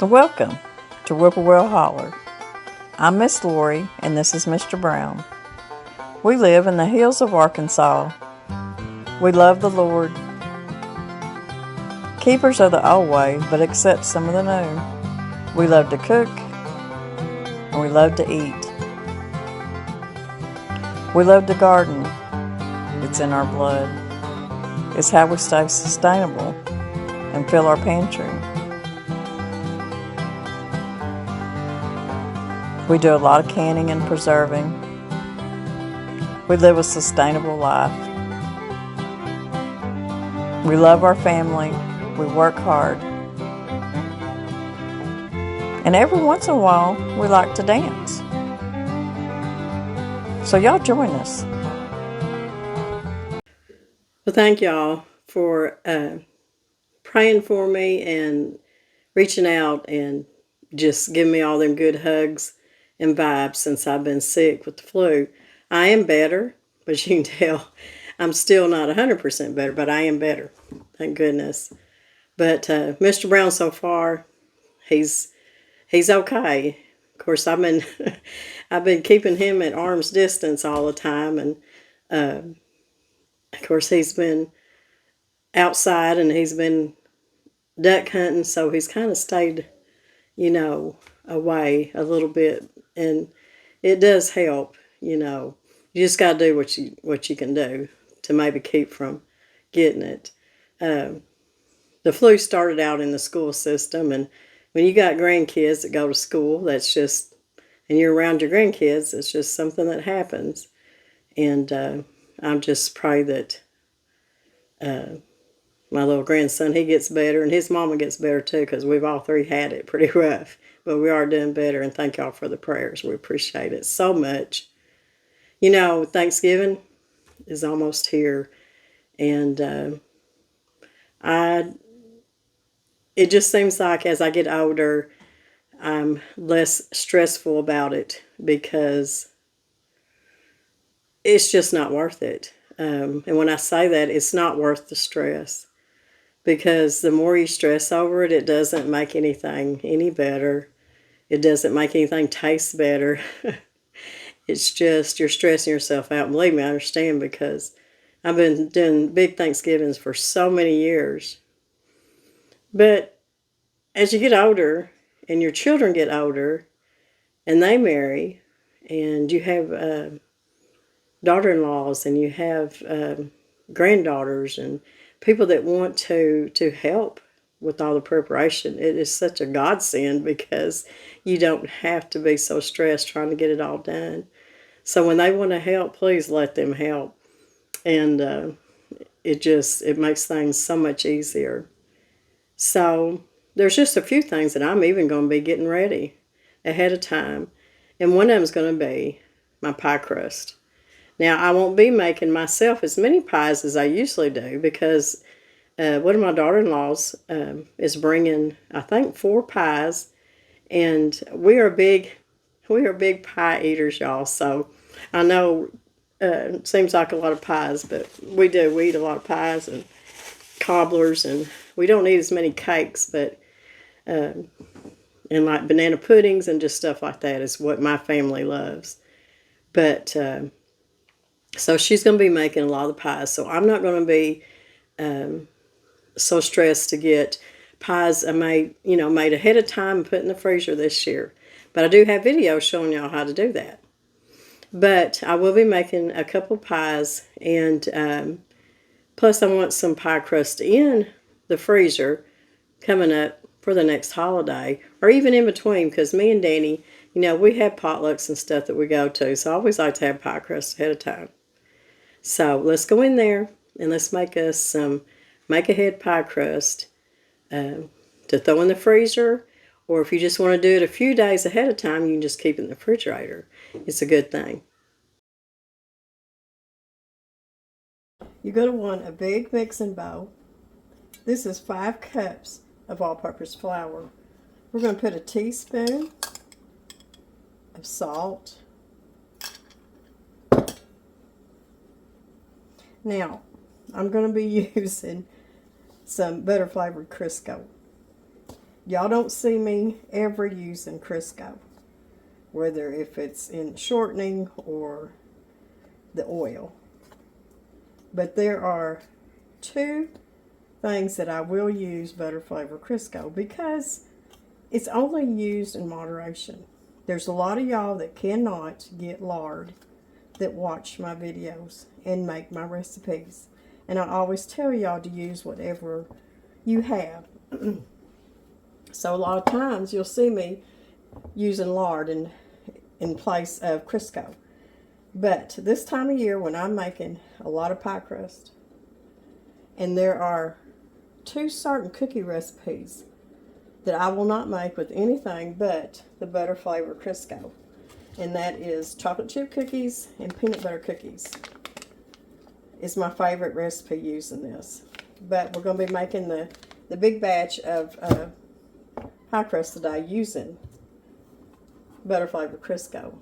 Welcome to Whippoorwill Holler. I'm Miss Lori and this is Mr. Brown. We live in the hills of Arkansas. We love the Lord. Keepers of the old way, but accept some of the new. We love to cook and we love to eat. We love to garden. It's in our blood. It's how we stay sustainable and fill our pantry. We do a lot of canning and preserving. We live a sustainable life. We love our family. We work hard. And every once in a while, we like to dance. So y'all join us. Well, thank y'all for praying for me and reaching out and just giving me all them good hugs and vibes since I've been sick with the flu. I am better, but you can tell I'm still not 100% better, but I am better. Thank goodness. But Mr. Brown so far, he's okay. Of course, I've been I've been keeping him at arm's distance all the time, and of course he's been outside and he's been duck hunting, so he's kind of stayed, away a little bit, and it does help. You just got to do what you can do to maybe keep from getting it. The flu started out in the school system, and when you got grandkids that go to school, and you're around your grandkids, it's just something that happens. And I just pray that my little grandson, he gets better, and his mama gets better too, because we've all three had it pretty rough. But we are doing better, and thank y'all for the prayers. We appreciate it so much. Thanksgiving is almost here, and it just seems like as I get older, I'm less stressful about it because it's just not worth it. And when I say that, it's not worth the stress, because the more you stress over it, it doesn't make anything any better. It doesn't make anything taste better. It's just you're stressing yourself out. Believe me, I understand, because I've been doing big Thanksgivings for so many years. But as you get older and your children get older and they marry and you have daughter-in-laws and you have granddaughters and people that want to help with all the preparation, it is such a godsend, because you don't have to be so stressed trying to get it all done. So when they want to help, please let them help. And it makes things so much easier. So there's just a few things that I'm even going to be getting ready ahead of time. And one of them is going to be my pie crust. Now, I won't be making myself as many pies as I usually do, because one of my daughter-in-laws is bringing, I think, 4 pies. And we are big pie eaters, y'all. So I know it seems like a lot of pies, but we do. We eat a lot of pies and cobblers, and we don't eat as many cakes, but and like banana puddings and just stuff like that is what my family loves. But so she's going to be making a lot of the pies, so I'm not going to be so stressed to get pies I made ahead of time and put in the freezer this year. But I do have videos showing y'all how to do that. But I will be making a couple pies, and plus I want some pie crust in the freezer coming up for the next holiday, or even in between, because me and Danny, we have potlucks and stuff that we go to, so I always like to have pie crust ahead of time. So let's go in there and let's make us some Ahead Pie Crust to throw in the freezer, or if you just want to do it a few days ahead of time, you can just keep it in the refrigerator. It's a good thing. You're going to want a big mixing bowl. This is 5 cups of all-purpose flour. We're going to put a teaspoon of salt. Now, I'm going to be using some butter flavored Crisco. Y'all don't see me ever using Crisco, whether if it's in shortening or the oil. But there are two things that I will use butter flavor Crisco because it's only used in moderation. There's a lot of y'all that cannot get lard that watch my videos and make my recipes. And I always tell y'all to use whatever you have. So a lot of times you'll see me using lard in place of Crisco. But this time of year when I'm making a lot of pie crust, and there are two certain cookie recipes that I will not make with anything but the butter flavor Crisco. And that is chocolate chip cookies and peanut butter cookies. It's my favorite recipe using this. But we're going to be making the big batch of pie crust today using butter flavor Crisco.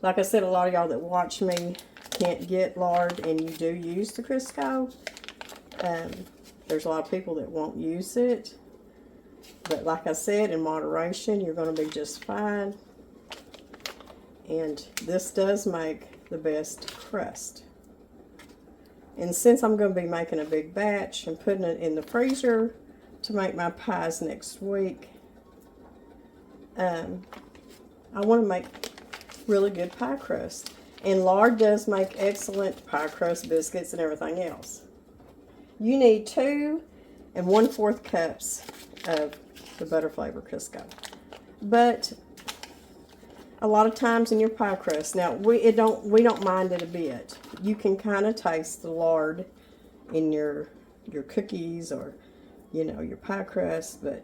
Like I said, a lot of y'all that watch me can't get lard and you do use the Crisco. There's a lot of people that won't use it. But like I said, in moderation, you're going to be just fine. And this does make the best crust. And since I'm going to be making a big batch and putting it in the freezer to make my pies next week, I want to make really good pie crust. And lard does make excellent pie crust, biscuits, and everything else. You need 2 1/4 cups of the butter flavor Crisco. But a lot of times in your pie crust, now we don't mind it a bit. You can kind of taste the lard in your cookies or your pie crust, but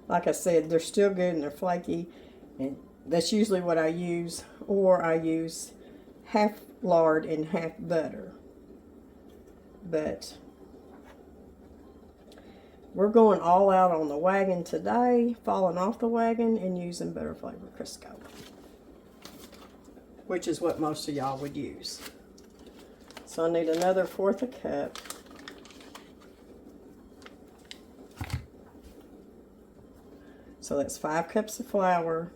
like I said, they're still good and they're flaky, and that's usually what I use. Or I use half lard and half butter. But we're going all out on the wagon today, falling off the wagon and using butter flavor Crisco, which is what most of y'all would use. So I need another 1/4 cup. So that's 5 cups of flour,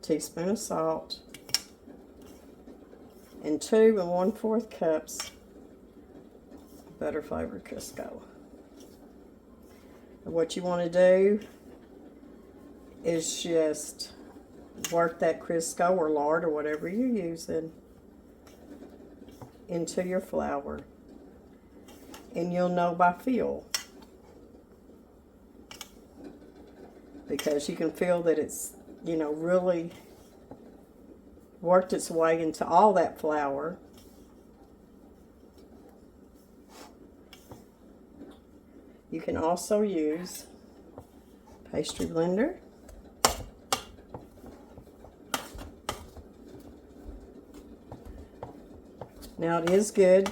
teaspoon of salt, and 2 1/4 cups butter flavored Crisco. And what you want to do is just work that Crisco or lard or whatever you're using into your flour, and you'll know by feel, because you can feel that it's really worked its way into all that flour. You can also use pastry blender. Now it is good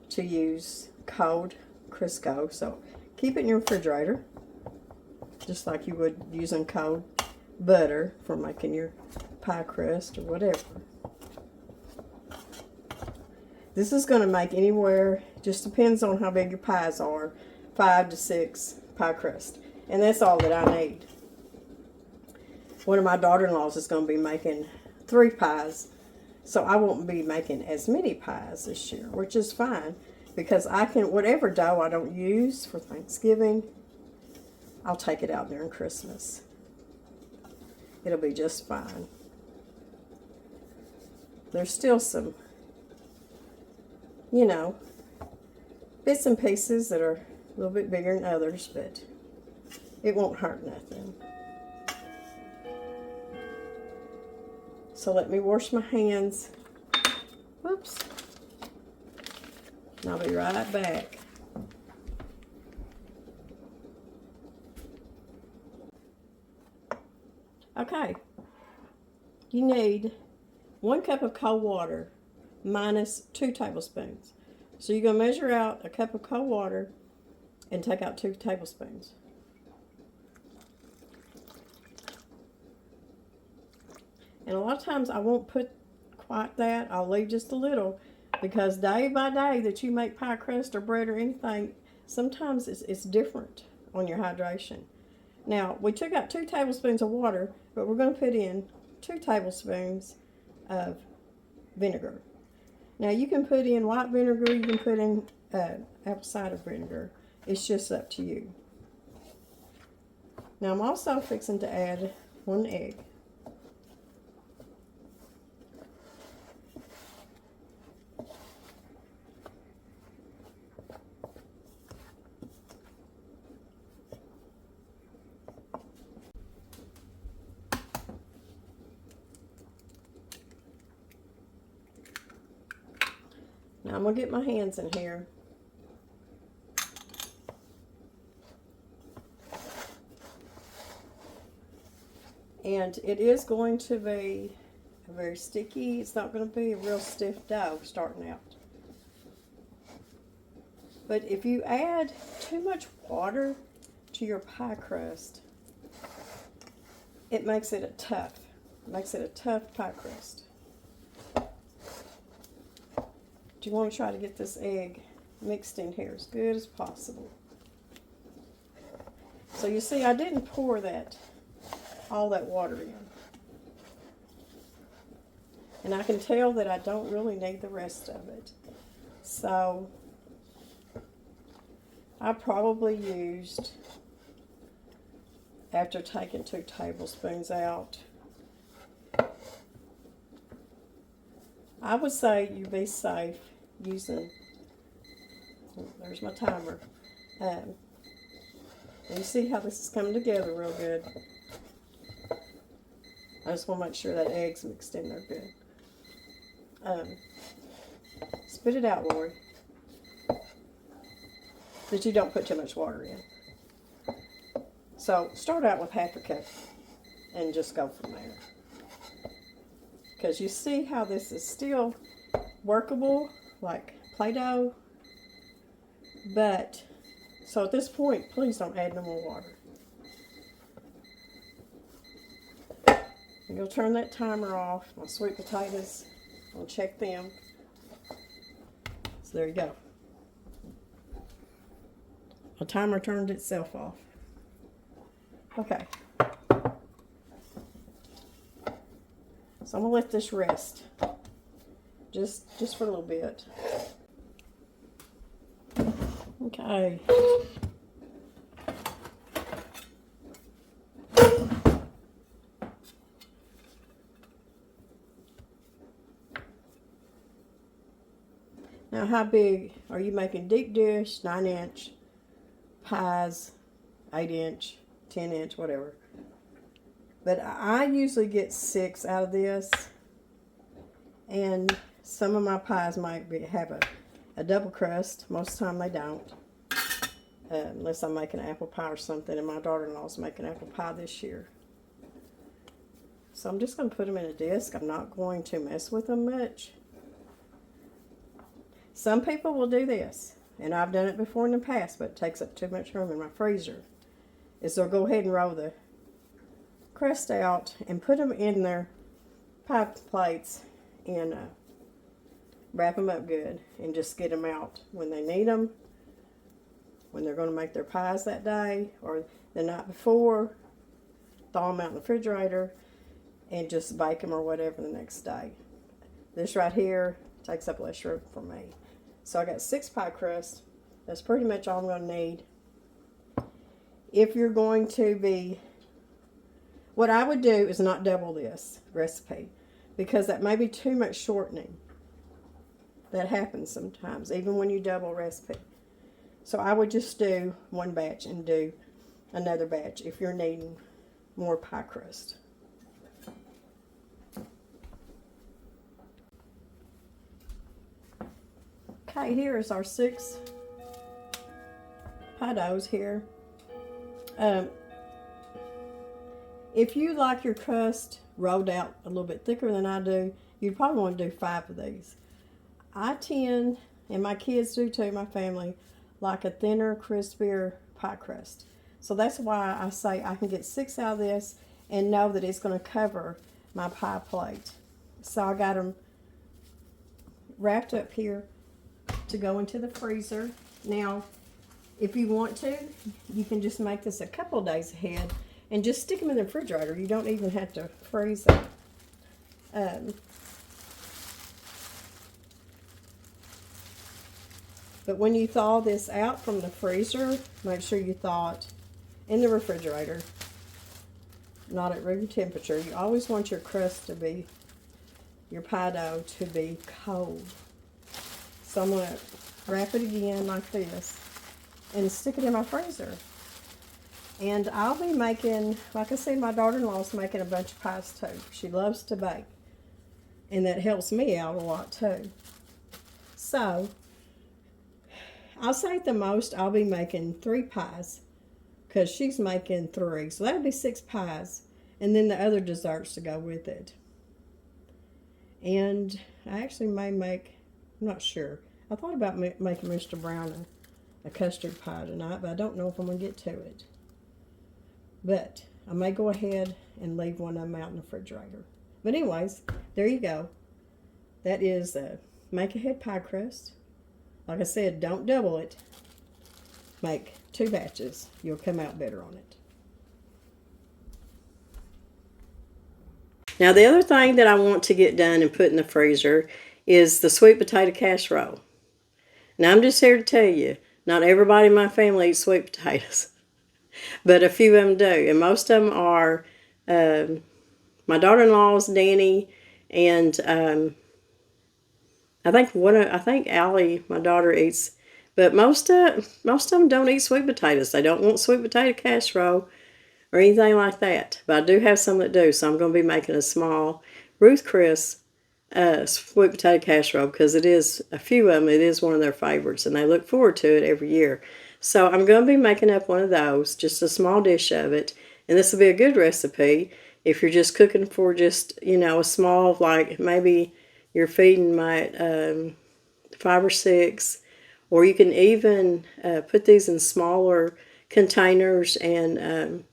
to use cold Crisco, so keep it in your refrigerator, just like you would using cold butter for making your pie crust or whatever. This is going to make anywhere, just depends on how big your pies are, 5 to 6 pie crust. And that's all that I need. One of my daughter-in-laws is going to be making 3 pies, so I won't be making as many pies this year, which is fine, because I can, whatever dough I don't use for Thanksgiving, I'll take it out during Christmas. It'll be just fine. There's still some, bits and pieces that are a little bit bigger than others, but it won't hurt nothing. So let me wash my hands. Whoops. And I'll be right back. Okay. You need 1 cup of cold water minus 2 tablespoons. So you're going to measure out a cup of cold water and take out 2 tablespoons. And a lot of times I won't put quite that. I'll leave just a little, because day by day that you make pie crust or bread or anything, sometimes it's different on your hydration. Now, we took out 2 tablespoons of water, but we're going to put in 2 tablespoons of vinegar. Now, you can put in white vinegar, you can put in apple cider vinegar. It's just up to you. Now, I'm also fixing to add 1 egg. Now I'm going to get my hands in here. And it is going to be very sticky. It's not going to be a real stiff dough starting out. But if you add too much water to your pie crust, it makes it a tough pie crust. You want to try to get this egg mixed in here as good as possible. So you see, I didn't pour all that water in. And I can tell that I don't really need the rest of it. So I probably used, after taking 2 tablespoons out, I would say you be safe using, there's my timer. And you see how this is coming together real good. I just want to make sure that egg's mixed in there good. Spit it out, Lori. That you don't put too much water in. So start out with half a cup and just go from there. Because you see how this is still workable, like Play-Doh. But, so at this point, please don't add no more water. And you'll turn that timer off. My sweet potatoes, I'll check them. So there you go. My timer turned itself off. Okay. So I'm going to let this rest. Just for a little bit. Okay. Now, how big are you making? Deep dish, 9-inch, pies, 8-inch, 10-inch, whatever. But I usually get 6 out of this. And some of my pies might have a double crust. Most of the time they don't. Unless I'm making apple pie or something. And my daughter-in-law's making apple pie this year. So I'm just going to put them in a disc. I'm not going to mess with them much. Some people will do this. And I've done it before in the past, but it takes up too much room in my freezer. Is they'll go ahead and roll the crust out and put them in their pie plates and wrap them up good and just get them out when they need them, when they're going to make their pies that day or the night before. Thaw them out in the refrigerator and just bake them or whatever the next day. This right here takes up less room for me. So I got 6 pie crusts. That's pretty much all I'm going to need. If you're going to be, what I would do is not double this recipe because that may be too much shortening. That happens sometimes, even when you double a recipe. So I would just do 1 batch and do another batch if you're needing more pie crust. Okay, here's our 6 pie doughs here. If you like your crust rolled out a little bit thicker than I do, you probably want to do 5 of these. I tend, and my kids do too, my family, like a thinner, crispier pie crust. So that's why I say I can get 6 out of this and know that it's going to cover my pie plate. So I got them wrapped up here to go into the freezer. Now, if you want to, you can just make this a couple of days ahead and just stick them in the refrigerator. You don't even have to freeze them. But when you thaw this out from the freezer, make sure you thaw it in the refrigerator, not at room temperature. You always want your crust to be, your pie dough to be cold. So I'm going to wrap it again like this and stick it in my freezer. And I'll be making, like I said, my daughter-in-law's making a bunch of pies too. She loves to bake. And that helps me out a lot too. So, I'll say at the most I'll be making 3 pies because she's making 3. So that'll be 6 pies. And then the other desserts to go with it. And I actually may make, I'm not sure. I thought about making Mr. Brown a custard pie tonight, but I don't know if I'm going to get to it. But I may go ahead and leave one of them out in the refrigerator. But anyways, there you go. That is make Ahead Pie Crust. Like I said, don't double it. Make 2 batches. You'll come out better on it. Now the other thing that I want to get done and put in the freezer is the sweet potato casserole. Now I'm just here to tell you, not everybody in my family eats sweet potatoes. But a few of them do. And most of them are my daughter-in-law's, Danny, and I think Allie, my daughter, eats. But most of them don't eat sweet potatoes. They don't want sweet potato casserole or anything like that. But I do have some that do, so I'm going to be making a small Ruth Chris sweet potato casserole because it is, a few of them, it is one of their favorites, and they look forward to it every year. So I'm going to be making up one of those, just a small dish of it, and this will be a good recipe if you're just cooking for just, you know, a small, like maybe you're feeding my 5 or 6, or you can even put these in smaller containers and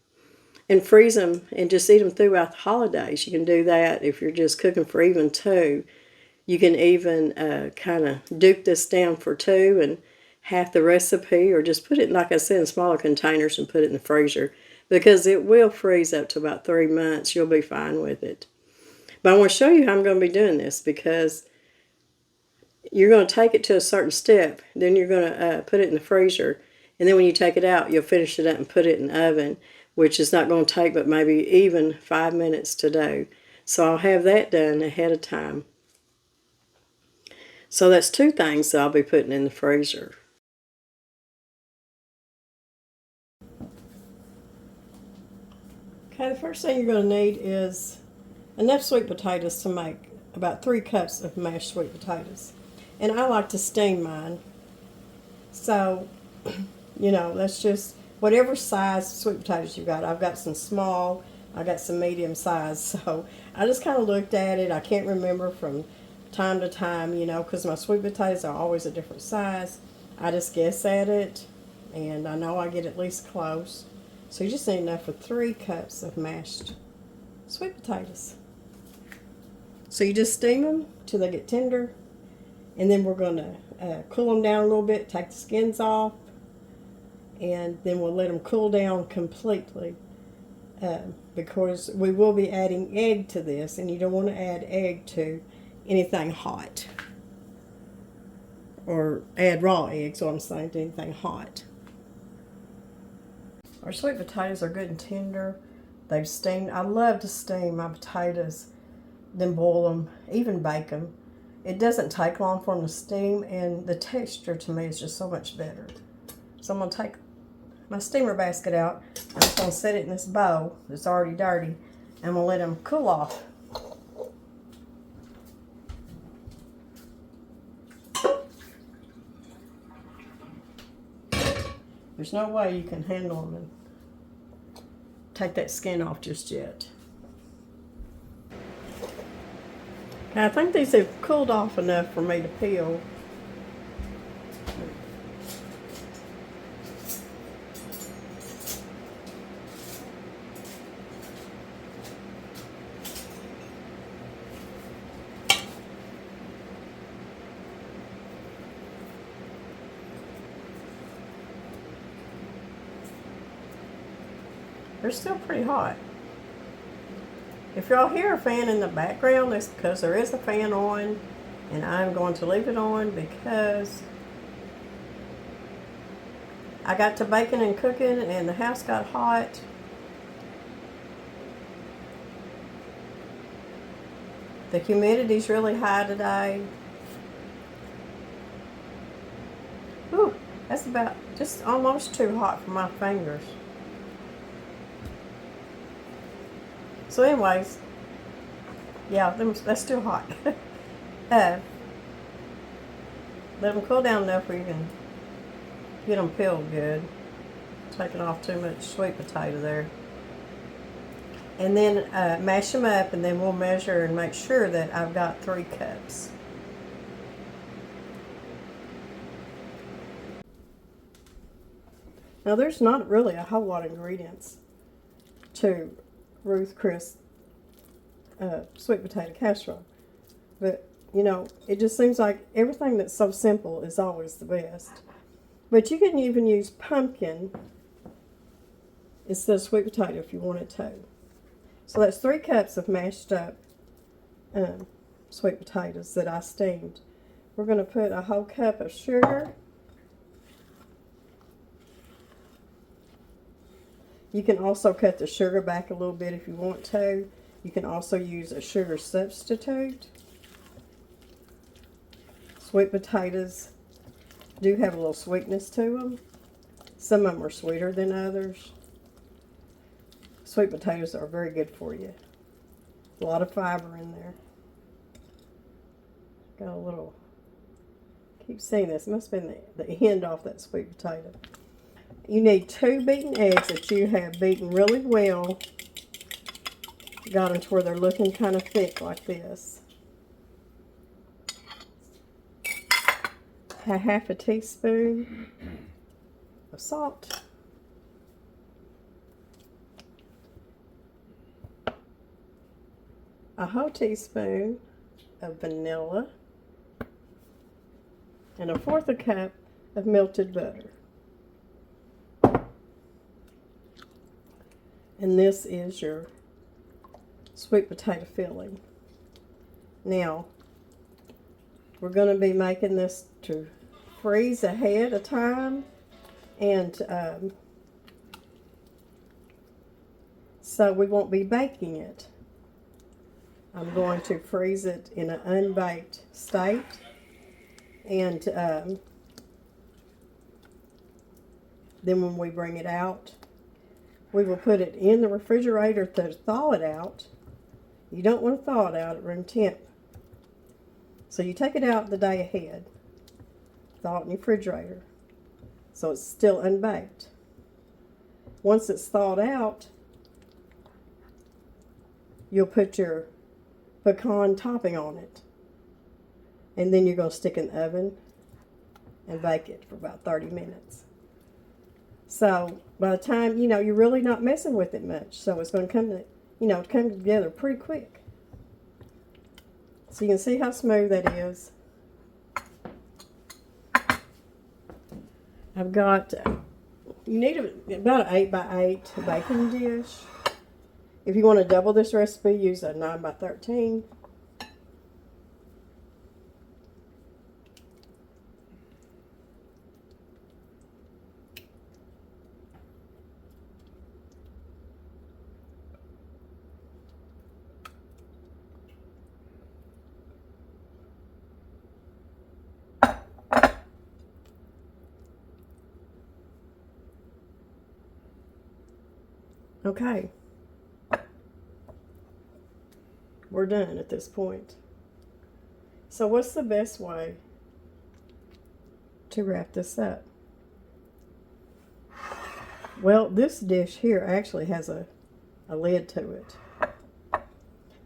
freeze them and just eat them throughout the holidays. You can do that if you're just cooking for even 2. You can even kind of duke this down for 2 and half the recipe, or just put it, like I said, in smaller containers and put it in the freezer, because it will freeze up to about 3 months. You'll be fine with it. But I want to show you how I'm going to be doing this, because you're going to take it to a certain step, then you're going to put it in the freezer, and then when you take it out, you'll finish it up and put it in the oven, which is not going to take but maybe even 5 minutes to do. So I'll have that done ahead of time. So that's 2 things that I'll be putting in the freezer. Okay, the first thing you're going to need is enough sweet potatoes to make about 3 cups of mashed sweet potatoes. And I like to steam mine. So, you know, that's just whatever size sweet potatoes you got. I've got some small, I got some medium size. So I just kind of looked at it. I can't remember from time to time, you know, because my sweet potatoes are always a different size. I just guess at it, and I know I get at least close. So you just need enough for 3 cups of mashed sweet potatoes. So you just steam them till they get tender, and then we're going to cool them down a little bit, take the skins off, and then we'll let them cool down completely, because we will be adding egg to this, and you don't want to add egg to anything hot, or add raw eggs, so I'm saying, to anything hot. Our sweet potatoes are good and tender. They've steamed. I love to steam my potatoes, then boil them, even bake them. It doesn't take long for them to steam, and the texture to me is just so much better. So I'm going to take my steamer basket out. I'm just going to set it in this bowl that's already dirty, and I'm going to let them cool off. There's no way you can handle them and take that skin off just yet. Now I think these have cooled off enough for me to peel. They're still pretty hot. If y'all hear a fan in the background, it's because there is a fan on, and I'm going to leave it on because I got to baking and cooking and the house got hot. The humidity's really high today. Whew, that's about just almost too hot for my fingers. So anyways, yeah, that's still hot. Let them cool down enough where you can get them peeled good. Taking off too much sweet potato there. And then mash them up, and then we'll measure and make sure that I've got 3 cups. Now there's not really a whole lot of ingredients to Ruth Chris sweet potato casserole. But, you know, it just seems like everything that's so simple is always the best. But you can even use pumpkin instead of sweet potato if you wanted to. So that's 3 cups of mashed up sweet potatoes that I steamed. We're going to put a whole cup of sugar. You can also cut the sugar back a little bit if you want to. You can also use a sugar substitute. Sweet potatoes do have a little sweetness to them. Some of them are sweeter than others. Sweet potatoes are very good for you. A lot of fiber in there. Got a little, keep seeing this, must have been the end off that sweet potato. You need 2 beaten eggs that you have beaten really well. Got them to where they're looking kind of thick like this. Half a teaspoon of salt. A whole teaspoon of vanilla. And a 1/4 cup of melted butter. And this is your sweet potato filling. Now, we're going to be making this to freeze ahead of time. And so we won't be baking it. I'm going to freeze it in an unbaked state. And then when we bring it out, we will put it in the refrigerator to thaw it out. You don't want to thaw it out at room temp. So you take it out the day ahead. Thaw it in your refrigerator. So it's still unbaked. Once it's thawed out, you'll put your pecan topping on it. And then you're going to stick in the oven and bake it for about 30 minutes. So by the time, you know, you're really not messing with it much. So it's going to come to, you know, come together pretty quick. So you can see how smooth that is. I've got, you need about an 8x8 baking dish. If you want to double this recipe, use a 9x13. Okay, we're done at this point. So what's the best way to wrap this up? Well, this dish here actually has a lid to it,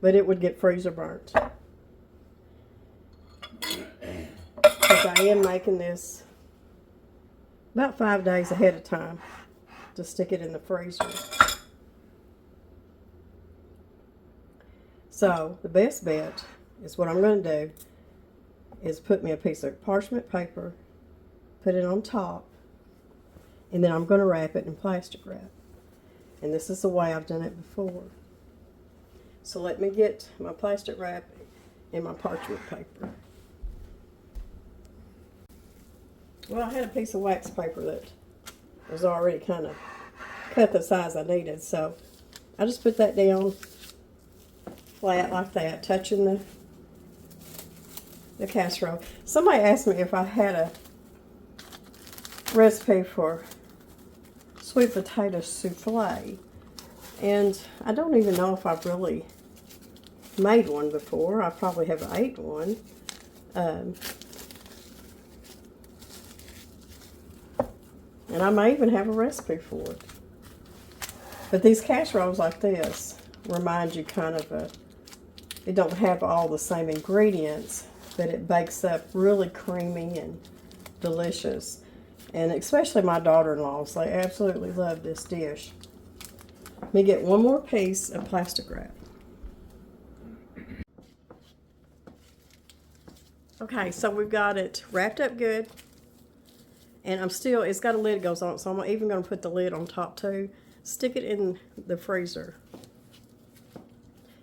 but it would get freezer burnt. Because I am making this about 5 days ahead of time to stick it in the freezer. So the best bet is what I'm going to do is put me a piece of parchment paper, put it on top, and then I'm going to wrap it in plastic wrap. And this is the way I've done it before. So let me get my plastic wrap and my parchment paper. Well, I had a piece of wax paper that was already kind of cut the size I needed, so I just put that down flat like that, touching the casserole. Somebody asked me if I had a recipe for sweet potato souffle, and I don't even know if I've really made one before. I probably have ate one. And I may even have a recipe for it. But these casseroles like this remind you kind of it don't have all the same ingredients, but it bakes up really creamy and delicious. And especially my daughter-in-laws, they absolutely love this dish. Let me get one more piece of plastic wrap. Okay, so we've got it wrapped up good. And it's got a lid that goes on it, so I'm even going to put the lid on top too. Stick it in the freezer.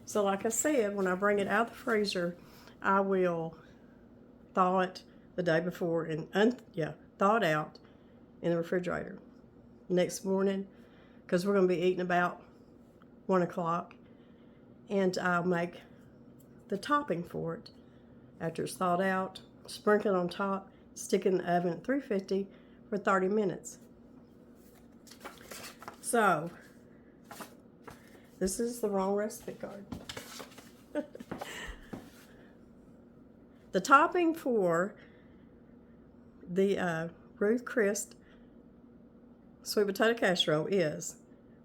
So like I said, when I bring it out of the freezer, I will thaw it the day before and thaw it out in the refrigerator. Next morning, because we're going to be eating about 1 o'clock, and I'll make the topping for it. After it's thawed out, sprinkle it on top, stick it in the oven at 350 for 30 minutes. So, this is the wrong recipe card. The topping for the Ruth Crist sweet potato casserole is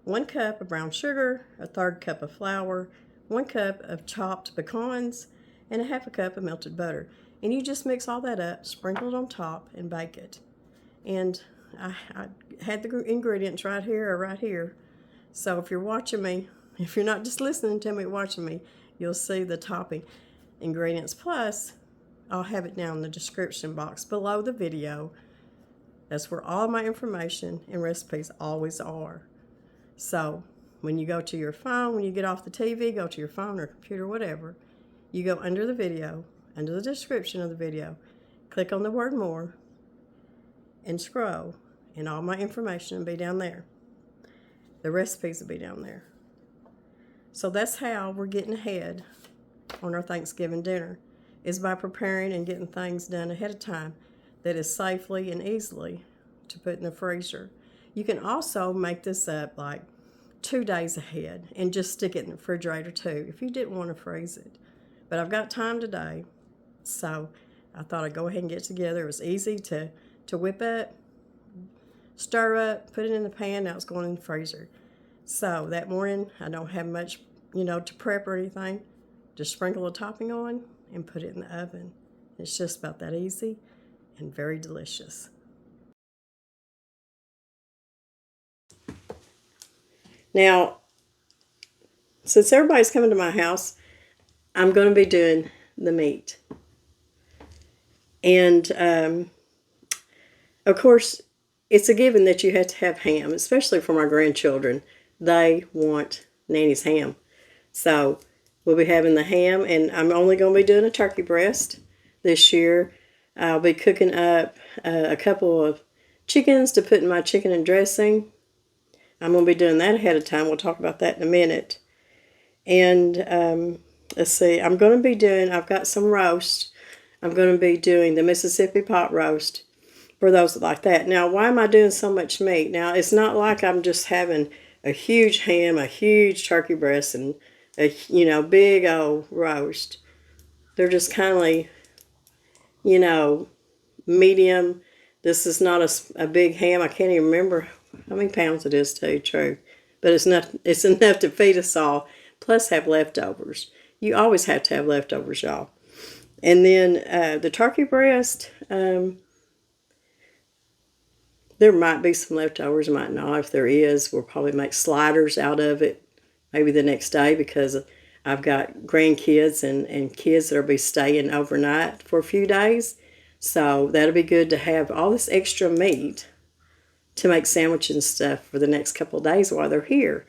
1 cup of brown sugar, a 1/3 cup of flour, 1 cup of chopped pecans, and a 1/2 cup of melted butter. And you just mix all that up, sprinkle it on top, and bake it. And I had the ingredients right here or right here. So if you're watching me, if you're not just listening to me, watching me, you'll see the topping ingredients. Plus, I'll have it down in the description box below the video. That's where all my information and recipes always are. So when you go to your phone, when you get off the TV, go to your phone or computer, whatever, you go under the video, under the description of the video, click on the word more, and scroll, and all my information will be down there. The recipes will be down there. So that's how we're getting ahead on our Thanksgiving dinner, is by preparing and getting things done ahead of time that is safely and easily to put in the freezer. You can also make this up like 2 days ahead and just stick it in the refrigerator too if you didn't want to freeze it. But I've got time today, so I thought I'd go ahead and get it together. It was easy to whip up, stir up, put it in the pan. Now it's going in the freezer. So that morning, I don't have much, to prep or anything. Just sprinkle the topping on and put it in the oven. It's just about that easy and very delicious. Now, since everybody's coming to my house, I'm going to be doing the meat. And, of course, it's a given that you have to have ham, especially for my grandchildren. They want Nanny's ham. So we'll be having the ham, and I'm only going to be doing a turkey breast this year. I'll be cooking up a couple of chickens to put in my chicken and dressing. I'm going to be doing that ahead of time. We'll talk about that in a minute. And let's see, I've got some roast. I'm going to be doing the Mississippi pot roast for those that like that. Now, why am I doing so much meat? Now, it's not like I'm just having a huge ham, a huge turkey breast, and a big old roast. They're just kind of, medium. This is not a big ham. I can't even remember how many pounds it is, to tell you the truth. But it's enough to feed us all, plus have leftovers. You always have to have leftovers, y'all. And then the turkey breast, there might be some leftovers, might not. If there is, we'll probably make sliders out of it maybe the next day, because I've got grandkids and kids that will be staying overnight for a few days. So that'll be good to have all this extra meat to make sandwiches and stuff for the next couple of days while they're here.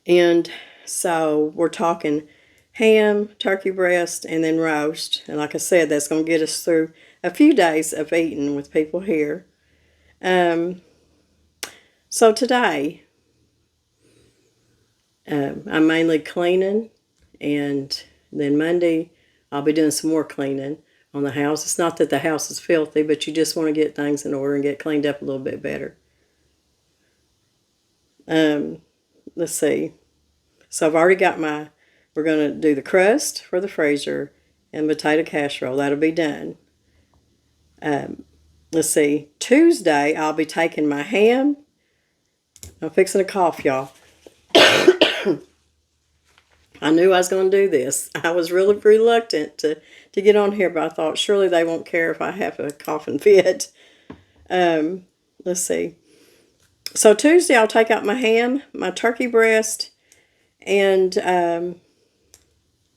And so we're talking ham, turkey breast, and then roast. And like I said, that's going to get us through a few days of eating with people here. So today, I'm mainly cleaning, and then Monday I'll be doing some more cleaning on the house. It's not that the house is filthy, but you just want to get things in order and get cleaned up a little bit better. Let's see. So I've already got we're going to do the crust for the freezer and potato casserole. That'll be done. Let's see. Tuesday I'll be taking my ham. I'm fixing to cough, y'all. I knew I was going to do this. I was really reluctant to get on here, but I thought surely they won't care if I have a coughing fit. Let's see. So Tuesday I'll take out my ham, my turkey breast, and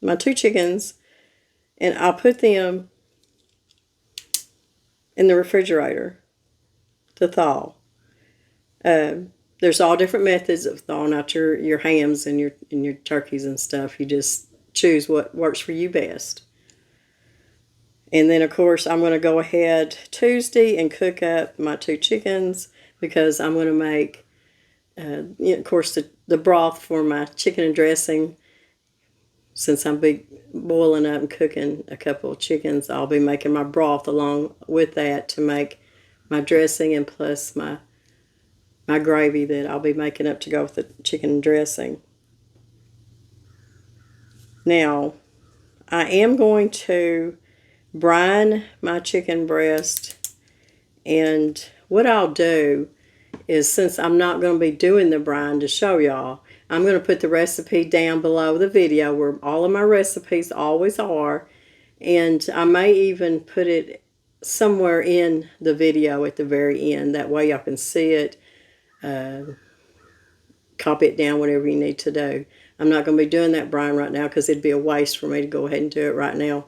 my 2 chickens, and I'll put them in the refrigerator to thaw. There's all different methods of thawing out your hams and your turkeys and stuff. You just choose what works for you best. And then, of course, I'm going to go ahead Tuesday and cook up my 2 chickens because I'm going to make, of course, the broth for my chicken and dressing. Since I'm boiling up and cooking a couple of chickens, I'll be making my broth along with that to make my dressing, and plus my gravy that I'll be making up to go with the chicken and dressing. Now, I am going to brine my chicken breast, and what I'll do is, since I'm not going to be doing the brine to show y'all, I'm going to put the recipe down below the video where all of my recipes always are, and I may even put it somewhere in the video at the very end. That way y'all can see it. Copy it down, whatever you need to do. I'm not going to be doing that brine right now because it'd be a waste for me to go ahead and do it right now.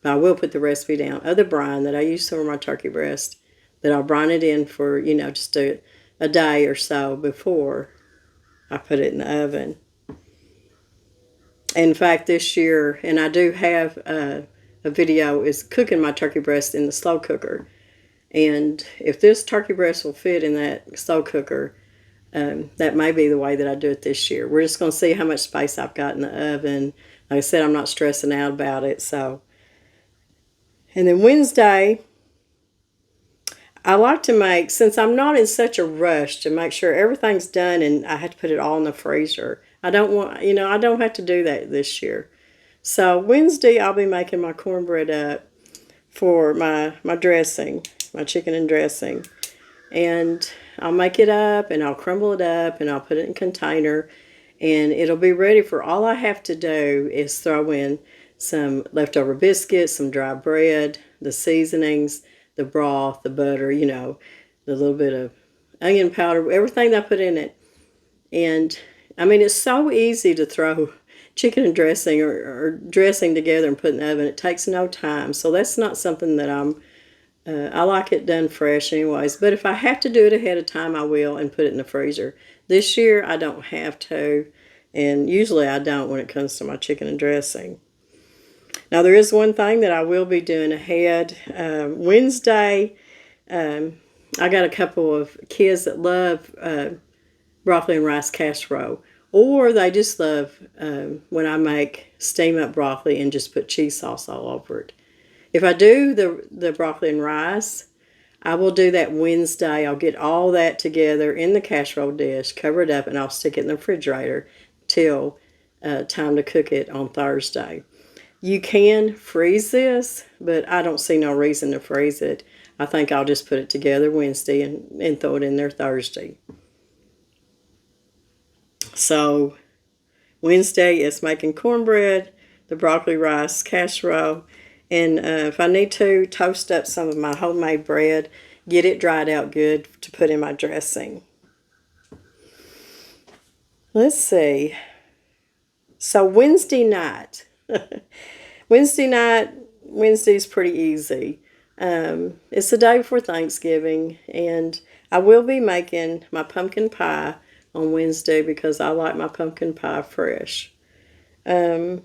But I will put the recipe down of the brine that I use for my turkey breast, that I'll brine it in for, just a day or so before I put it in the oven. In fact, this year, and I do have a video, is cooking my turkey breast in the slow cooker. And if this turkey breast will fit in that slow cooker, that may be the way that I do it this year. We're just going to see how much space I've got in the oven. Like I said, I'm not stressing out about it. So, and then Wednesday, I like to make, since I'm not in such a rush to make sure everything's done and I have to put it all in the freezer. I don't want, I don't have to do that this year. So Wednesday, I'll be making my cornbread up for my dressing, my chicken and dressing. And I'll make it up, and I'll crumble it up, and I'll put it in a container, and it'll be ready for, all I have to do is throw in some leftover biscuits, some dry bread, the seasonings, the broth, the butter, the little bit of onion powder, everything that I put in it. And I mean, it's so easy to throw chicken and dressing or dressing together and put in the oven. It takes no time. So that's not something that I like it done fresh anyways. But if I have to do it ahead of time, I will, and put it in the freezer. This year, I don't have to. And usually I don't when it comes to my chicken and dressing. Now, there is one thing that I will be doing ahead. Wednesday, I got a couple of kids that love broccoli and rice casserole. Or they just love when I make steam up broccoli and just put cheese sauce all over it. If I do the broccoli and rice, I will do that Wednesday. I'll get all that together in the casserole dish, cover it up, and I'll stick it in the refrigerator till time to cook it on Thursday. You can freeze this, but I don't see no reason to freeze it. I think I'll just put it together Wednesday and throw it in there Thursday. So Wednesday is making cornbread, the broccoli rice casserole, and if I need to, toast up some of my homemade bread, get it dried out good to put in my dressing. Let's see. So Wednesday night. Wednesday's pretty easy. It's the day before Thanksgiving, and I will be making my pumpkin pie on Wednesday because I like my pumpkin pie fresh. I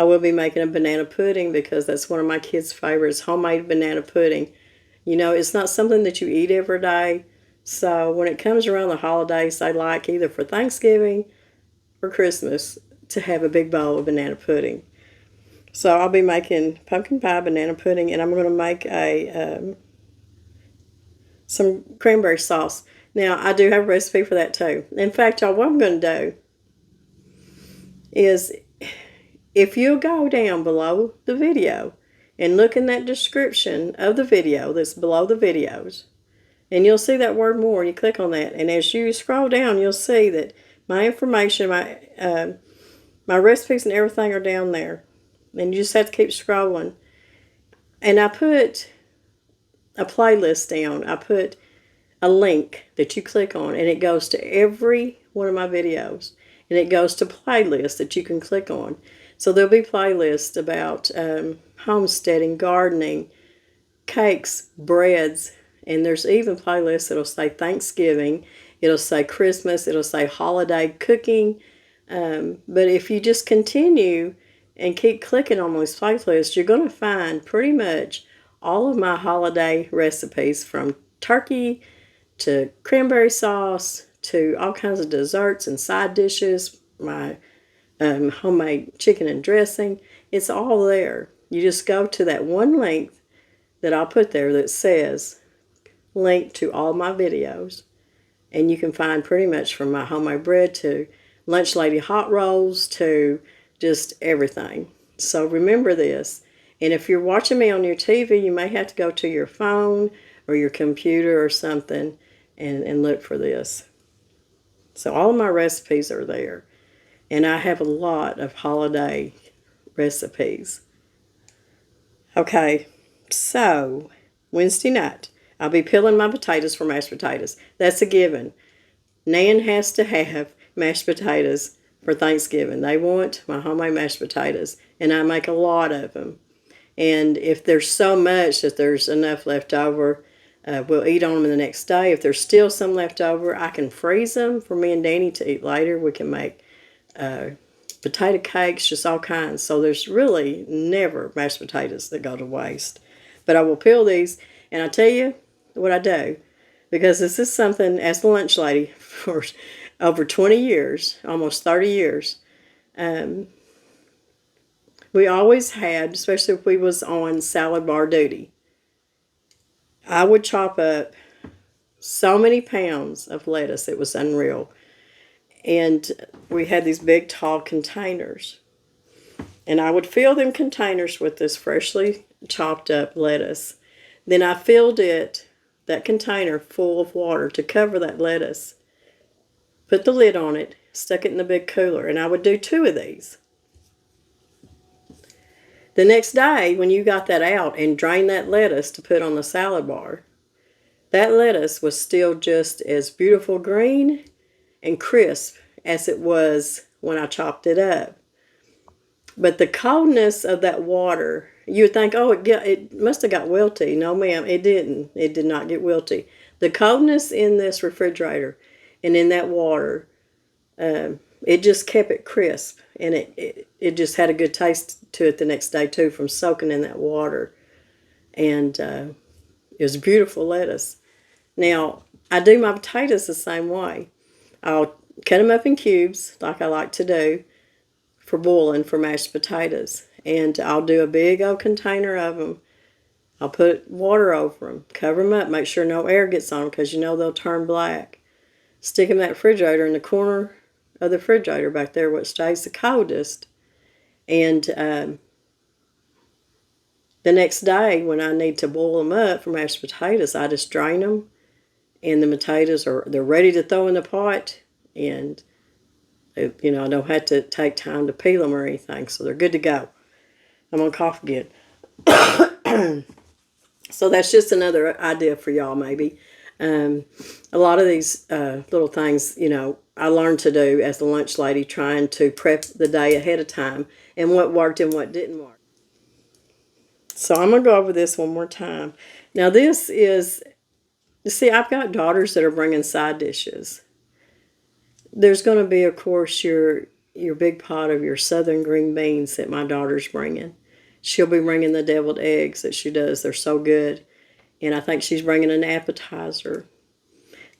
will be making a banana pudding because that's one of my kids' favorites, homemade banana pudding. You know, it's not something that you eat every day. So when it comes around the holidays, they like either for Thanksgiving or Christmas to have a big bowl of banana pudding. So I'll be making pumpkin pie banana pudding, and I'm going to make some cranberry sauce. Now, I do have a recipe for that too. In fact, y'all, what I'm going to do is if you'll go down below the video and look in that description of the video that's below the videos, and you'll see that word more, and you click on that, and as you scroll down, you'll see that my information, my recipes and everything are down there. And you just have to keep scrolling. And I put a playlist down. I put a link that you click on, and it goes to every one of my videos. And it goes to playlists that you can click on. So there'll be playlists about homesteading, gardening, cakes, breads, and there's even playlists that'll say Thanksgiving, it'll say Christmas, it'll say holiday cooking. But if you just continue and keep clicking on those playlists, you're going to find pretty much all of my holiday recipes, from turkey to cranberry sauce to all kinds of desserts and side dishes, my homemade chicken and dressing. It's all there. You just go to that one link that I'll put there that says link to all my videos, and you can find pretty much from my homemade bread to lunch lady hot rolls to just everything. So remember this. And if you're watching me on your TV, you may have to go to your phone or your computer or something and look for this. So all of my recipes are there. And I have a lot of holiday recipes. Okay, so Wednesday night, I'll be peeling my potatoes for mashed potatoes. That's a given. Nan has to have mashed potatoes for Thanksgiving. They want my homemade mashed potatoes, and I make a lot of them. And if there's so much that there's enough left over, we'll eat on them the next day. If there's still some left over, I can freeze them for me and Danny to eat later. We can make potato cakes, just all kinds. So there's really never mashed potatoes that go to waste. But I will peel these, and I tell you what I do, because this is something, as the lunch lady for over 20 years, almost 30 years, we always had, especially if we was on salad bar duty, I would chop up so many pounds of lettuce, it was unreal. And we had these big, tall containers. And I would fill them containers with this freshly chopped up lettuce. Then I filled that container full of water to cover that lettuce. Put the lid on it, stuck it in the big cooler, and I would do 2 of these. The next day, when you got that out and drained that lettuce to put on the salad bar, that lettuce was still just as beautiful green and crisp as it was when I chopped it up. But the coldness of that water, you would think, oh, it must have got wilty. No, ma'am, it didn't. It did not get wilty. The coldness in this refrigerator and in that water, it just kept it crisp. And it just had a good taste to it the next day, too, from soaking in that water. And it was beautiful lettuce. Now, I do my potatoes the same way. I'll cut them up in cubes, like I like to do, for boiling for mashed potatoes. And I'll do a big old container of them. I'll put water over them, cover them up, make sure no air gets on them, because you know they'll turn black. Stick them in that refrigerator in the corner of the refrigerator back there where it stays the coldest. And the next day when I need to boil them up for mashed potatoes, I just drain them, and the potatoes they're ready to throw in the pot, and I don't have to take time to peel them or anything, so they're good to go. I'm gonna cough again. So that's just another idea for y'all, maybe. A lot of these little things, I learned to do as the lunch lady, trying to prep the day ahead of time, and what worked and what didn't work. So I'm going to go over this one more time. Now this is, see, I've got daughters that are bringing side dishes. There's going to be, of course, your big pot of your southern green beans that my daughter's bringing. She'll be bringing the deviled eggs that she does. They're so good. And I think she's bringing an appetizer.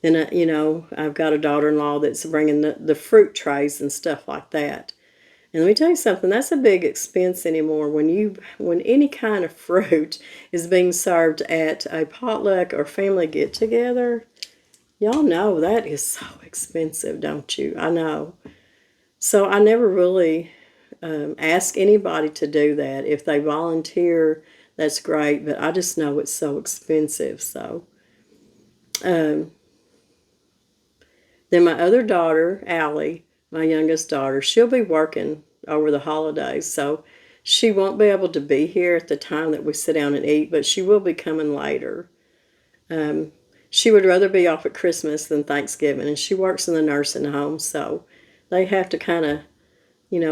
Then, I've got a daughter-in-law that's bringing the fruit trays and stuff like that. And let me tell you something, that's a big expense anymore. When any kind of fruit is being served at a potluck or family get-together, y'all know that is so expensive, don't you? I know. So I never really ask anybody to do that. If they volunteer, that's great, but I just know it's so expensive. So then my other daughter, Allie, my youngest daughter, she'll be working over the holidays, so she won't be able to be here at the time that we sit down and eat, but she will be coming later. She would rather be off at Christmas than Thanksgiving, and she works in the nursing home, so they have to kind of,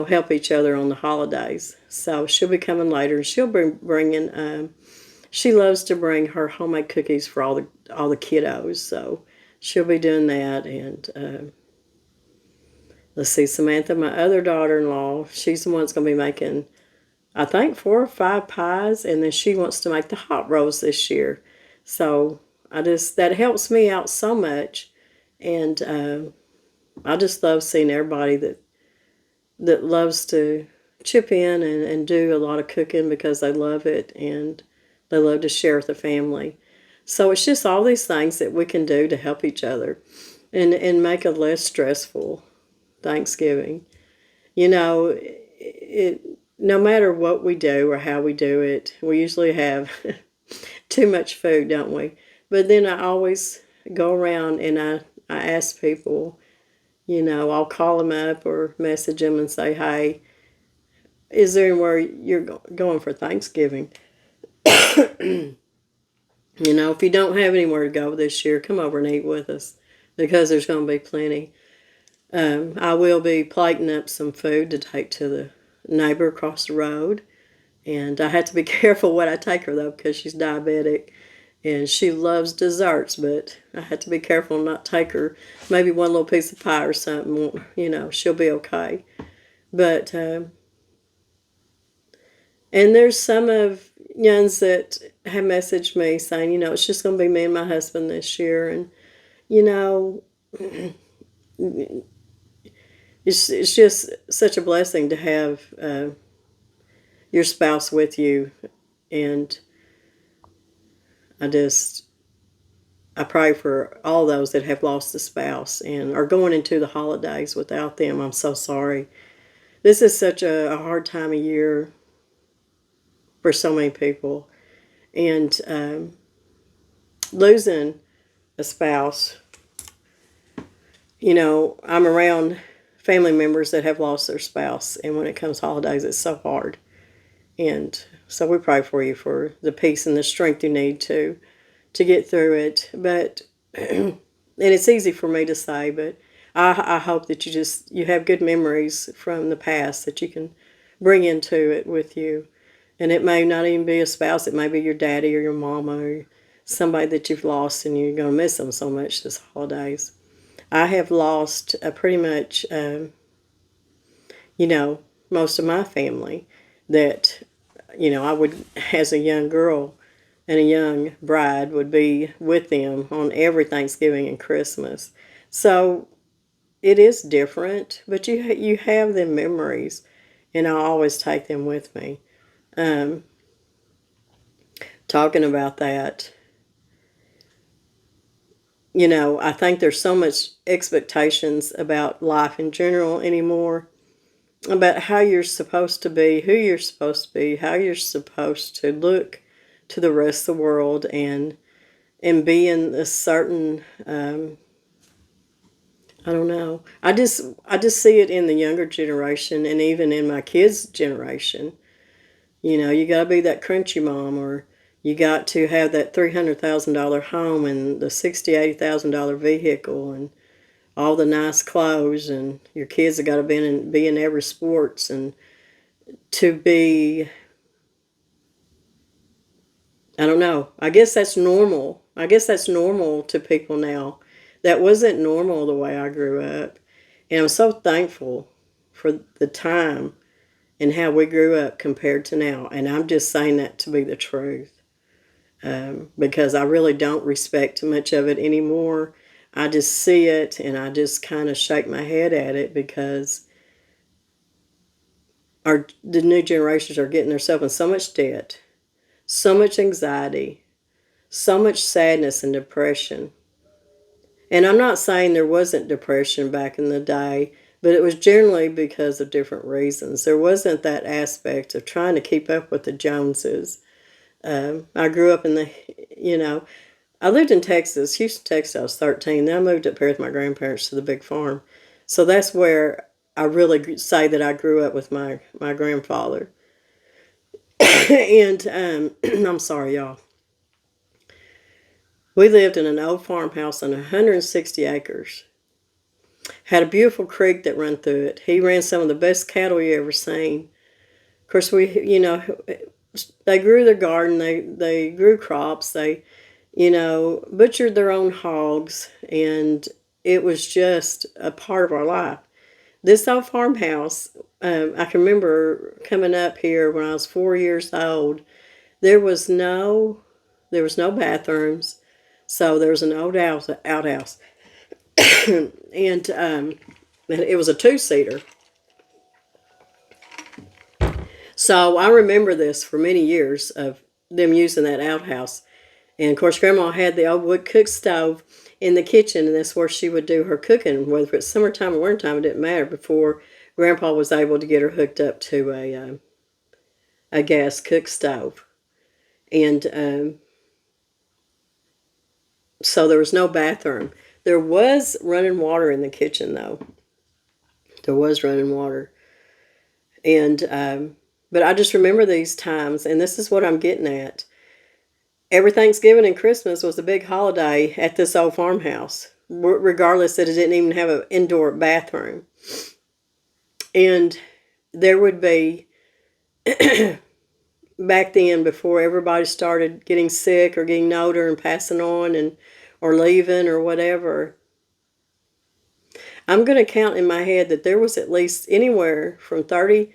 help each other on the holidays. So she'll be coming later, and she'll be bringing, she loves to bring her homemade cookies for all the kiddos, so she'll be doing that. And let's see, Samantha, my other daughter-in-law, she's the one that's going to be making, I think, 4 or 5 pies, and then she wants to make the hot rolls this year. So that helps me out so much, and I just love seeing everybody that loves to chip in and do a lot of cooking because they love it, and they love to share with the family. So it's just all these things that we can do to help each other and make a less stressful Thanksgiving. No matter what we do or how we do it, we usually have too much food, don't we? But then I always go around and I ask people, I'll call them up or message them and say, hey, is there anywhere you're going for Thanksgiving? If you don't have anywhere to go this year, come over and eat with us because there's going to be plenty. I will be plating up some food to take to the neighbor across the road. And I have to be careful what I take her, though, because she's diabetic. And she loves desserts, but I have to be careful not take her maybe one little piece of pie or something. She'll be okay. But, and there's some of young's that have messaged me saying, it's just going to be me and my husband this year. And, it's just such a blessing to have your spouse with you. And I pray for all those that have lost a spouse and are going into the holidays without them. I'm so sorry. This is such a hard time of year for so many people. And losing a spouse, I'm around family members that have lost their spouse, and when it comes to holidays, it's so hard. And so we pray for you for the peace and the strength you need to get through it. But and it's easy for me to say, but I hope that you have good memories from the past that you can bring into it with you. And it may not even be a spouse. It may be your daddy or your mama or somebody that you've lost, and you're going to miss them so much this holidays. I have lost pretty much, most of my family that, I would, as a young girl and a young bride, would be with them on every Thanksgiving and Christmas. So it is different, but you have them memories, and I always take them with me. Talking about that, I think there's so much expectations about life in general anymore, about how you're supposed to be, who you're supposed to be, how you're supposed to look to the rest of the world, and be in a certain, I don't know. I just see it in the younger generation, and even in my kids' generation. You got to be that crunchy mom, or you got to have that $300,000 home and the $80,000 vehicle and all the nice clothes, and your kids have got to be in every sports, and to be I don't know. I guess that's normal. I guess that's normal to people now. That wasn't normal the way I grew up. And I'm so thankful for the time and how we grew up compared to now. And I'm just saying that to be the truth, because I really don't respect much of it anymore. I just see it and I just kind of shake my head at it because the new generations are getting themselves in so much debt, so much anxiety, so much sadness and depression. And I'm not saying there wasn't depression back in the day, but it was generally because of different reasons. There wasn't that aspect of trying to keep up with the Joneses. I grew up in I lived in Texas, Houston, Texas. I was 13. Then I moved up here with my grandparents to the big farm. So that's where I really say that I grew up with my grandfather. And I'm sorry, y'all. We lived in an old farmhouse on 160 acres. Had a beautiful creek that ran through it. He ran some of the best cattle you ever seen. Of course, they grew their garden. They grew crops. They, butchered their own hogs, and it was just a part of our life. This old farmhouse, I can remember coming up here when I was 4 years old. There was no, there was no bathrooms, so there was an old outhouse, and it was a two-seater. So I remember this for many years of them using that outhouse. And of course, Grandma had the old wood cook stove in the kitchen, and that's where she would do her cooking, whether it's summertime or wintertime, it didn't matter, before Grandpa was able to get her hooked up to a gas cook stove. And so there was no bathroom. There was running water in the kitchen, though. There was running water. And but I just remember these times, and this is what I'm getting at. Every Thanksgiving and Christmas was a big holiday at this old farmhouse, regardless that it didn't even have an indoor bathroom. And there would be, back then, before everybody started getting sick or getting older and passing on and or leaving or whatever, I'm going to count in my head that there was at least anywhere from 30,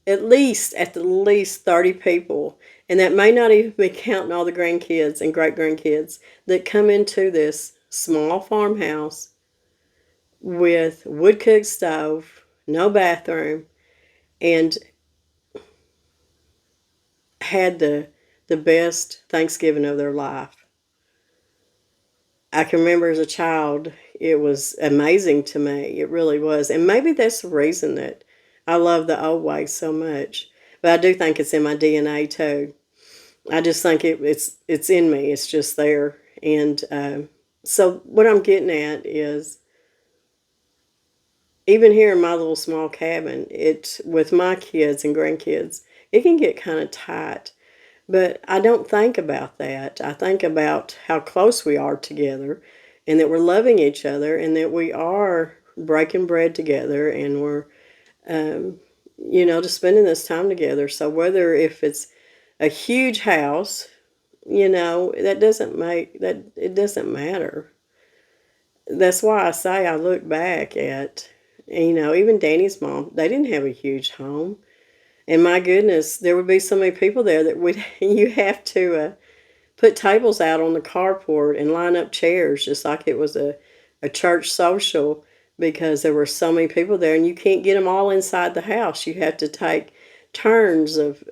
at the least 30 people, and that may not even be counting all the grandkids and great grandkids that come into this small farmhouse with wood cook stove, no bathroom, and had the best Thanksgiving of their life. I can remember as a child, it was amazing to me. It really was. And maybe that's the reason that I love the old way so much. But I do think it's in my DNA too. I just think it's in me. It's just there. And so what I'm getting at is, even here in my little small cabin, it with my kids and grandkids, it can get kind of tight. But I don't think about that. I think about how close we are together, and that we're loving each other, and that we are breaking bread together, and we're, just spending this time together. So whether if it's a huge house, that doesn't make that it doesn't matter. That's why I say I look back at, even Danny's mom. They didn't have a huge home. And my goodness, there would be so many people there that would you have to put tables out on the carport and line up chairs just like it was a church social, because there were so many people there, and you can't get them all inside the house. You have to take turns of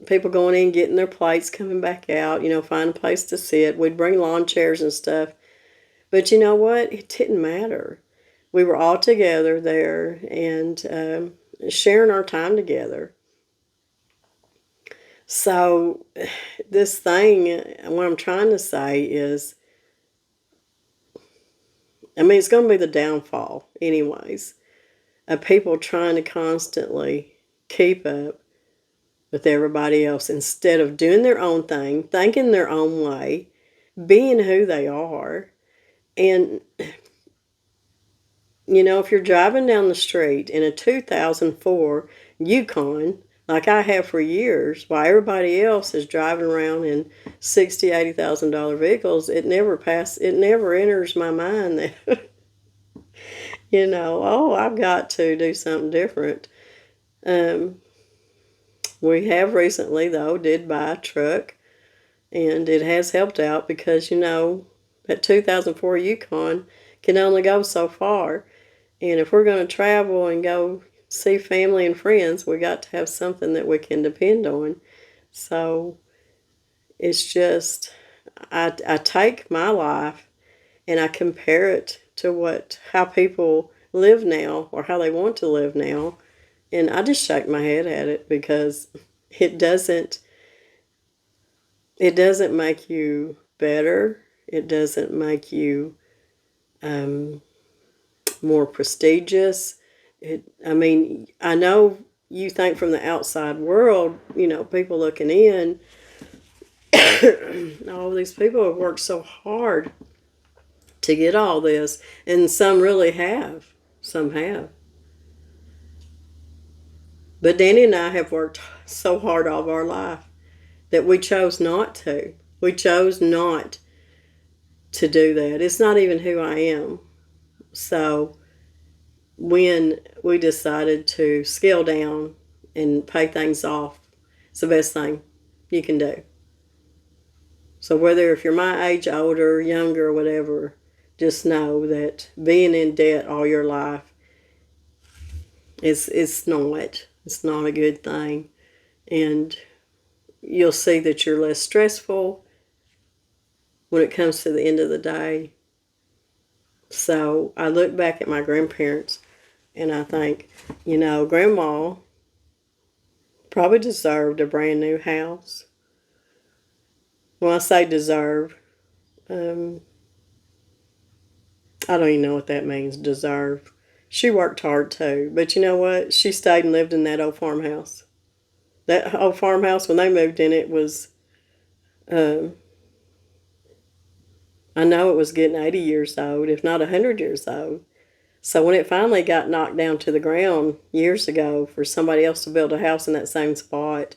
people going in, getting their plates, coming back out, find a place to sit. We'd bring lawn chairs and stuff. But you know what? It didn't matter. We were all together there and sharing our time together. So this thing, what I'm trying to say is, it's going to be the downfall anyways, of people trying to constantly keep up with everybody else instead of doing their own thing, thinking their own way, being who they are. And, if you're driving down the street in a 2004 Yukon like I have for years, while everybody else is driving around in $60,000, $80,000 vehicles. It never enters my mind that oh, I've got to do something different. We have recently, though, did buy a truck, and it has helped out because, that 2004 Yukon can only go so far. And if we're going to travel and go see family and friends, we got to have something that we can depend on. So it's just, I take my life and I compare it to how people live now or how they want to live now. And I just shake my head at it because it doesn't make you better. It doesn't make you more prestigious. I know you think from the outside world, people looking in, all these people have worked so hard to get all this, and some really have. Some have. But Danny and I have worked so hard all of our life that we chose not to. We chose not to do that. It's not even who I am. So when we decided to scale down and pay things off, it's the best thing you can do. So whether if you're my age, older, younger, whatever, just know that being in debt all your life it's not a good thing. And you'll see that you're less stressful when it comes to the end of the day. So I look back at my grandparents and I think, Grandma probably deserved a brand new house. When I say deserve, I don't even know what that means, deserve. She worked hard too, but you know what? She stayed and lived in that old farmhouse. That old farmhouse, when they moved in, it was, I know it was getting 80 years old, if not 100 years old. So when it finally got knocked down to the ground years ago for somebody else to build a house in that same spot,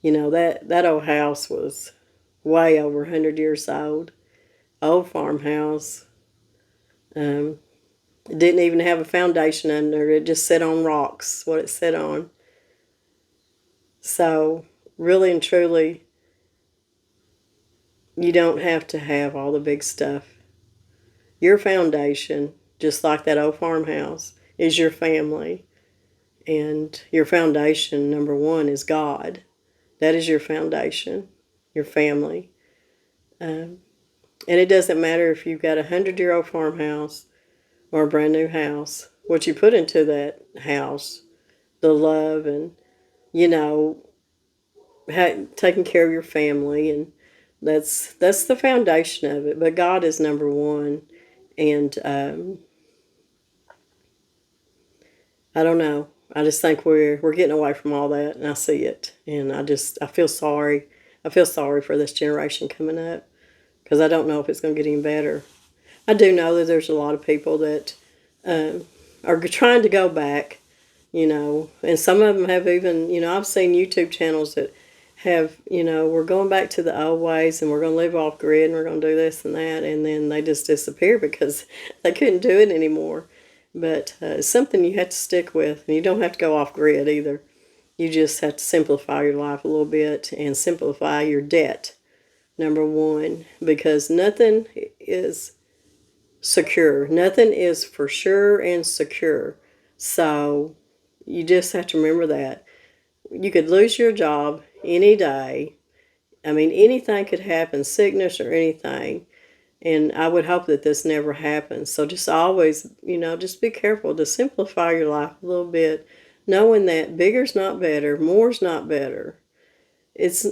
that old house was way over 100 years old. Old farmhouse. It didn't even have a foundation under it. It just sat on rocks, what it sat on. So really and truly, you don't have to have all the big stuff. Your foundation, just like that old farmhouse, is your family. And your foundation, number one, is God. That is your foundation, your family. And it doesn't matter if you've got a 100-year-old farmhouse or a brand new house. What you put into that house, the love and, taking care of your family, and that's the foundation of it. But God is number one. And I don't know. I just think we're getting away from all that, and I see it, and I feel sorry. I feel sorry for this generation coming up because I don't know if it's going to get any better. I do know that there's a lot of people that are trying to go back, and some of them have even, I've seen YouTube channels that have, we're going back to the old ways and we're going to live off grid and we're going to do this and that, and then they just disappear because they couldn't do it anymore. But it's something you have to stick with, and you don't have to go off grid either. You just have to simplify your life a little bit and simplify your debt, number one, because nothing is secure. Nothing is for sure and secure. So you just have to remember that. You could lose your job any day. Anything could happen, sickness or anything. And I would hope that this never happens. So just always, just be careful to simplify your life a little bit, knowing that bigger's not better, more's not better. It's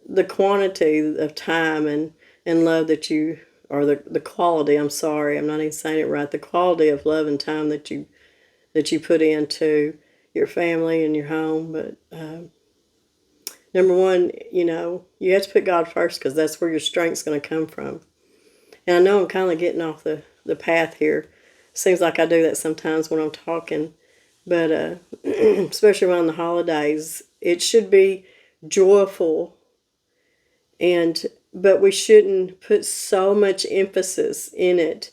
the quantity of time and love that you, or the quality, I'm sorry, I'm not even saying it right, the quality of love and time that you put into your family and your home. But number one, you have to put God first because that's where your strength's going to come from. And I know I'm kind of getting off the path here. Seems like I do that sometimes when I'm talking. But especially around the holidays, It should be joyful, but we shouldn't put so much emphasis in it.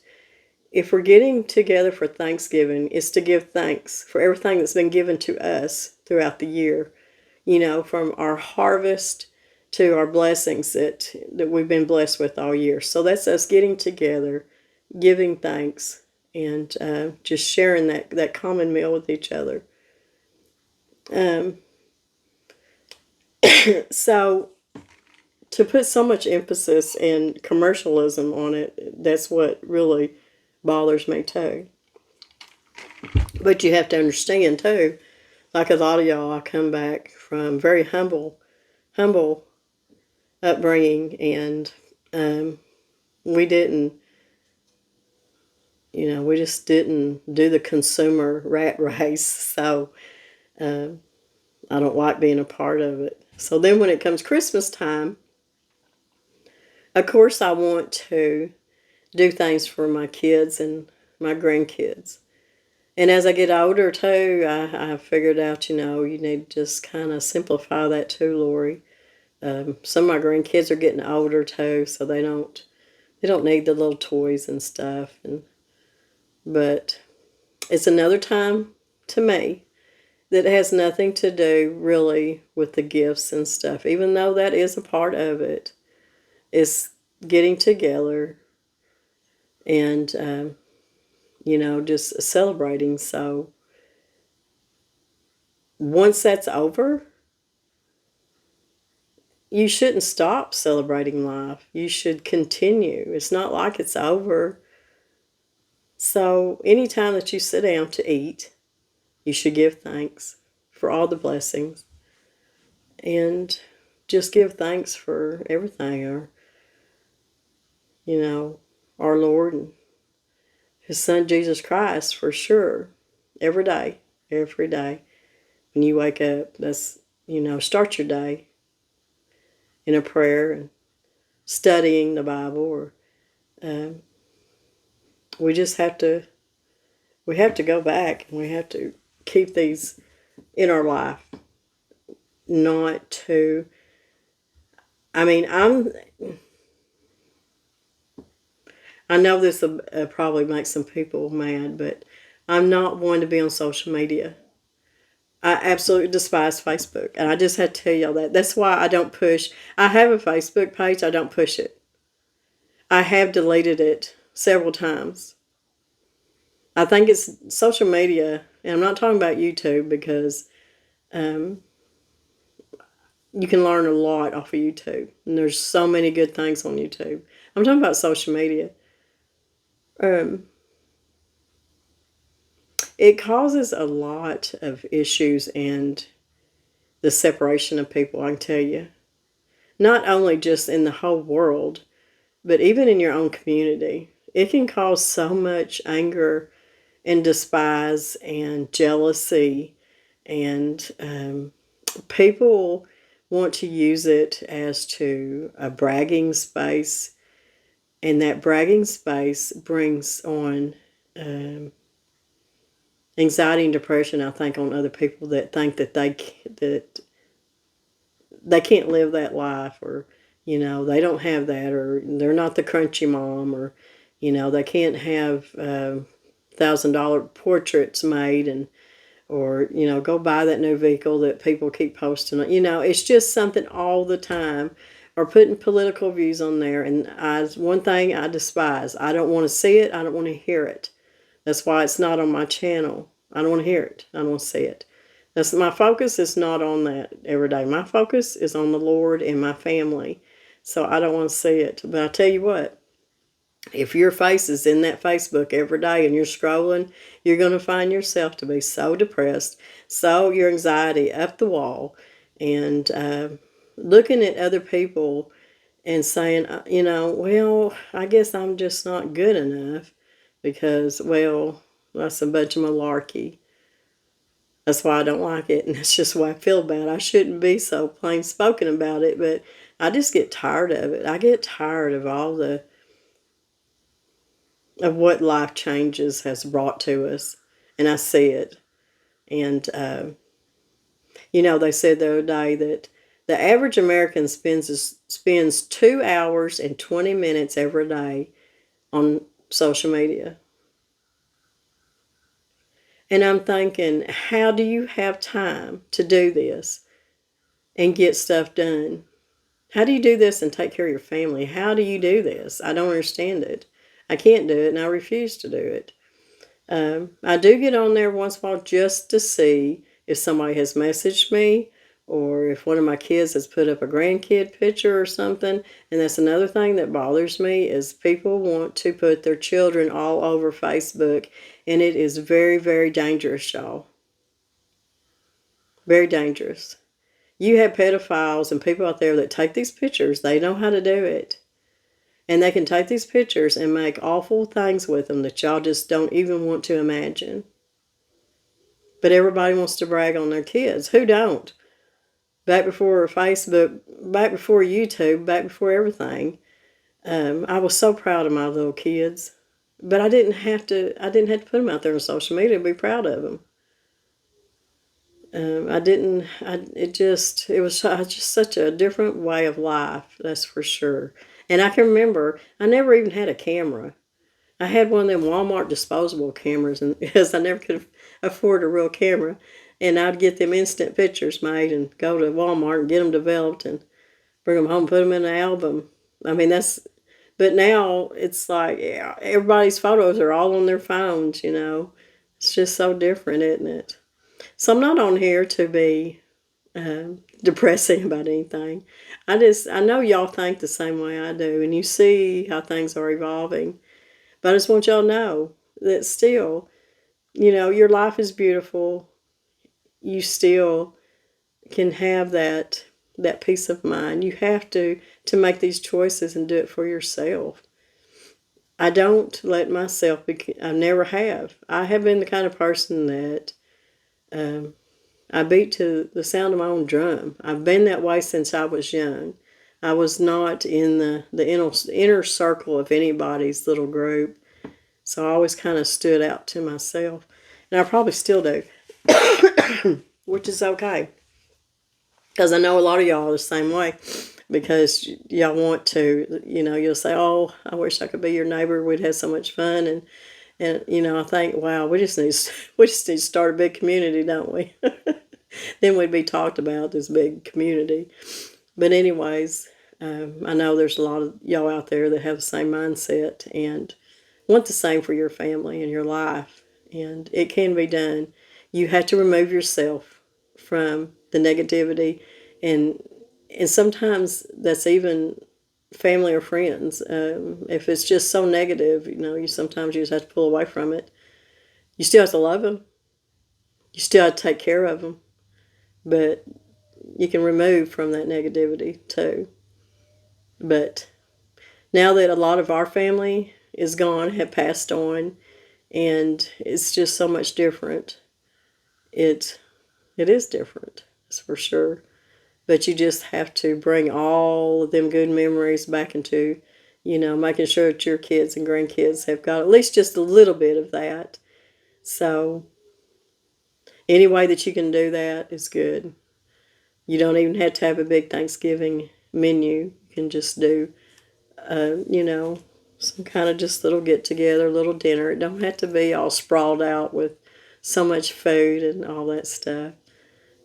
If we're getting together for Thanksgiving, it's to give thanks for everything that's been given to us throughout the year, from our harvest to our blessings that we've been blessed with all year. So that's us getting together, giving thanks, and just sharing that common meal with each other. So to put so much emphasis and commercialism on it, that's what really bothers me too. But you have to understand too, like a lot of y'all, I come back from very humble upbringing, and we didn't, we just didn't do the consumer rat race. So I don't like being a part of it. So then when it comes Christmas time, of course I want to do things for my kids and my grandkids. And as I get older too, I figured out, you need to just kind of simplify that too, Lori. Some of my grandkids are getting older too, so they don't need the little toys and stuff. But it's another time to me that has nothing to do really with the gifts and stuff, even though that is a part of it. It's getting together and just celebrating. So once that's over, you shouldn't stop celebrating life. You should continue. It's not like it's over. So anytime that you sit down to eat, you should give thanks for all the blessings and just give thanks for everything. Our Lord and His Son Jesus Christ, for sure. Every day. When you wake up, that's, start your day in a prayer and studying the Bible. Or we just have to go back, and we have to keep these in our life. Not to, I know this will probably make some people mad, but I'm not one to be on social media. I absolutely despise Facebook, and I just had to tell y'all that. That's why I don't push. I have a Facebook page. I don't push it. I have deleted it several times. I think it's social media, and I'm not talking about YouTube, because you can learn a lot off of YouTube, and there's so many good things on YouTube. I'm talking about social media. It causes a lot of issues and the separation of people, I can tell you. Not only just in the whole world, but even in your own community. It can cause so much anger and despise and jealousy, and people want to use it as to a bragging space, and that bragging space brings on anxiety and depression, I think, on other people that think that they can't live that life, or they don't have that, or they're not the crunchy mom, or they can't have $1,000 portraits made, and or go buy that new vehicle that people keep posting. It's just something all the time, or putting political views on there. And one thing I despise. I don't want to see it. I don't want to hear it. That's why it's not on my channel. I don't want to hear it. I don't want to see it. My focus is not on that every day. My focus is on the Lord and my family. So I don't want to see it. But I tell you what, if your face is in that Facebook every day and you're scrolling, you're going to find yourself to be so depressed, so your anxiety up the wall, and looking at other people and saying, well, I guess I'm just not good enough because, well, that's a bunch of malarkey. That's why I don't like it, and that's just why I feel bad. I shouldn't be so plain spoken about it, but I just get tired of it. I get tired of all of what life changes has brought to us, and I see it. And You know, they said the other day that the average American spends 2 hours and 20 minutes every day on social media. And I'm thinking, how do you have time to do this and get stuff done? How do you do this and take care of your family? How do you do this? I don't understand it. I can't do it, and I refuse to do it. I do get on there once in a while just to see if somebody has messaged me or if one of my kids has put up a grandkid picture or something. And that's another thing that bothers me is people want to put their children all over Facebook, and it is very, very dangerous, y'all. Very dangerous. You have pedophiles and people out there that take these pictures. They know how to do it. And they can take these pictures and make awful things with them that y'all just don't even want to imagine. But everybody wants to brag on their kids. Who don't? Back before Facebook, back before YouTube, back before everything, I was so proud of my little kids. But I didn't have to put them out there on social media to be proud of them. It was just such a different way of life, that's for sure. And I can remember, I never even had a camera. I had one of them Walmart disposable cameras, and because I never could afford a real camera, and I'd get them instant pictures made and go to Walmart and get them developed and bring them home, and put them in an album. I mean, but now it's like, yeah, everybody's photos are all on their phones, you know. It's just so different, isn't it? So I'm not on here to be depressing about anything. I know y'all think the same way I do, and you see how things are evolving. But I just want y'all to know that still, you know, your life is beautiful. You still can have that peace of mind. You have to make these choices and do it for yourself. I don't let myself I never have. I have been the kind of person that I beat to the sound of my own drum. I've been that way since I was young. I was not in the inner circle of anybody's little group. So I always kind of stood out to myself. And I probably still do, which is okay. Because I know a lot of y'all are the same way. Because y'all want to, you know, you'll say, oh, I wish I could be your neighbor. We'd have so much fun. And you know, I think, wow, we just need to start a big community, don't we? Then we'd be talked about, this big community. But anyways, I know there's a lot of y'all out there that have the same mindset and want the same for your family and your life. And it can be done. You have to remove yourself from the negativity, and sometimes that's even family or friends. If it's just so negative, you know, you just have to pull away from it. You still have to love them. You still have to take care of them. But you can remove from that negativity too. But now that a lot of our family is gone, have passed on, and it's just so much different. It is different, that's for sure. But you just have to bring all of them good memories back into, you know, making sure that your kids and grandkids have got at least just a little bit of that. So any way that you can do that is good. You don't even have to have a big Thanksgiving menu. You can just do, you know, some kind of just little get-together, little dinner. It don't have to be all sprawled out with so much food and all that stuff.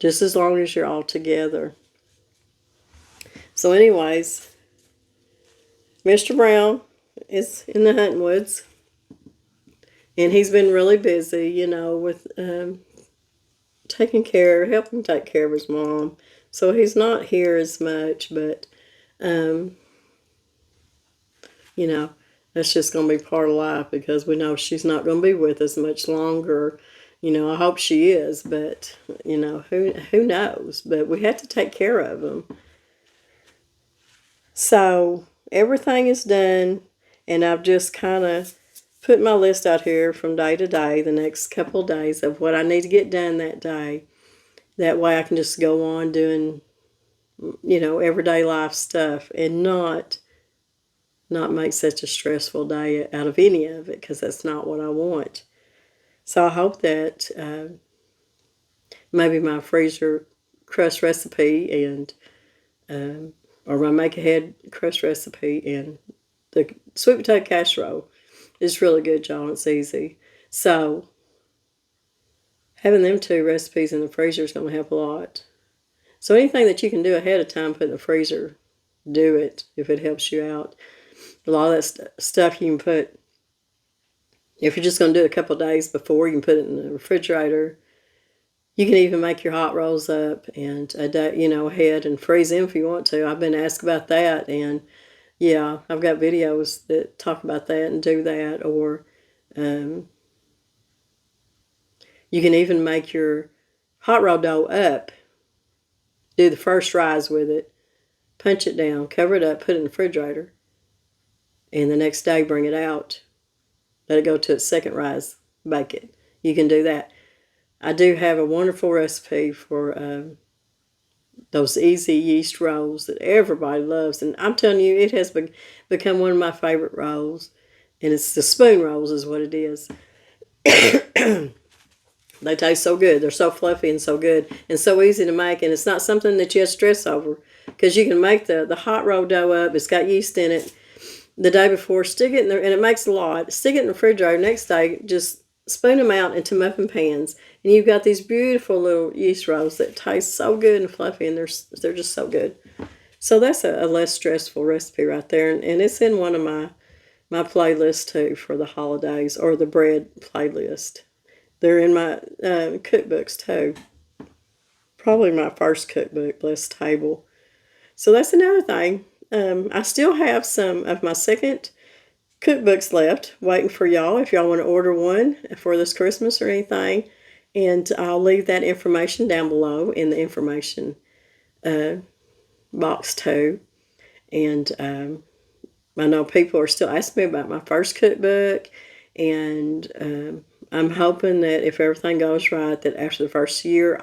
Just as long as you're all together. So anyways, Mr. Brown is in the hunting woods. And he's been really busy, you know, with helping take care of his mom. So he's not here as much, but, you know, that's just going to be part of life because we know she's not going to be with us much longer. You know, I hope she is, but, you know, who knows? But we have to take care of them. So everything is done, and I've just kind of put my list out here from day to day, the next couple of days of what I need to get done that day. That way I can just go on doing, you know, everyday life stuff and not make such a stressful day out of any of it, because that's not what I want. So I hope that maybe my freezer crust recipe and or my make ahead crust recipe, and the sweet potato casserole is really good, y'all. It's easy. So having them two recipes in the freezer is going to help a lot. So anything that you can do ahead of time, put in the freezer, do it if it helps you out. A lot of that stuff you can put, if you're just going to do it a couple of days before, you can put it in the refrigerator. You can even make your hot rolls up and a day, ahead and freeze them if you want to. I've been asked about that, and yeah, I've got videos that talk about that and do that. Or you can even make your hot roll dough up, do the first rise with it, punch it down, cover it up, put it in the refrigerator, and the next day bring it out, let it go to its second rise, bake it. You can do that. I do have a wonderful recipe for those easy yeast rolls that everybody loves. And I'm telling you, it has become one of my favorite rolls. And it's the spoon rolls is what it is. They taste so good. They're so fluffy and so good and so easy to make. And it's not something that you have to stress over, because you can make the hot roll dough up. It's got yeast in it the day before. Stick it in there, and it makes a lot. Stick it in the refrigerator. Next day, just spoon them out into muffin pans. And you've got these beautiful little yeast rolls that taste so good and fluffy, and they're just so good. So that's a less stressful recipe right there. And it's in one of my playlists too for the holidays, or the bread playlist. They're in my cookbooks too. Probably my first cookbook, Blessed Table. So that's another thing. I still have some of my second cookbooks left waiting for y'all if y'all want to order one for this Christmas or anything. And I'll leave that information down below in the information box too. And I know people are still asking me about my first cookbook, and I'm hoping that if everything goes right, that after the first year,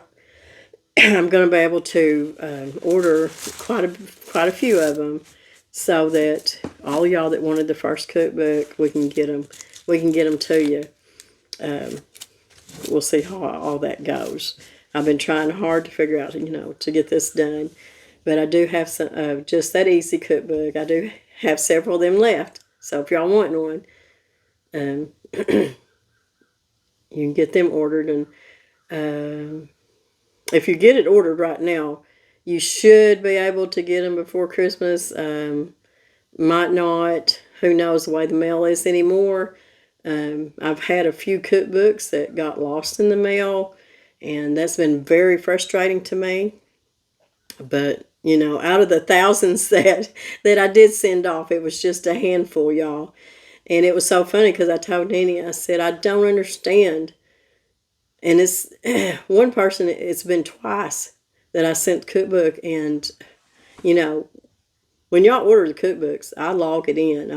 I'm going to be able to order quite a few of them, so that all y'all that wanted the first cookbook, we can get them. We can get them to you. We'll see how all that goes. I've been trying hard to figure out, to get this done. But I do have some just that easy cookbook. I do have several of them left. So if y'all want one, you can get them ordered. And if you get it ordered right now, you should be able to get them before Christmas. Might not. Who knows the way the mail is anymore. I've had a few cookbooks that got lost in the mail, and that's been very frustrating to me. But, out of the thousands that I did send off, it was just a handful, y'all. And it was so funny because I told Nene, I said, I don't understand. And it's one person, it's been twice that I sent cookbook, and, when y'all order the cookbooks, I log it in.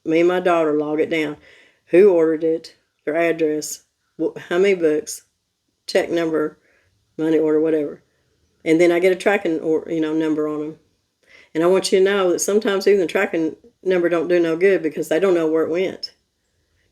Me and my daughter log it down. Who ordered it, their address, how many books, check number, money order, whatever. And then I get a tracking number on them. And I want you to know that sometimes even the tracking number don't do no good, because they don't know where it went.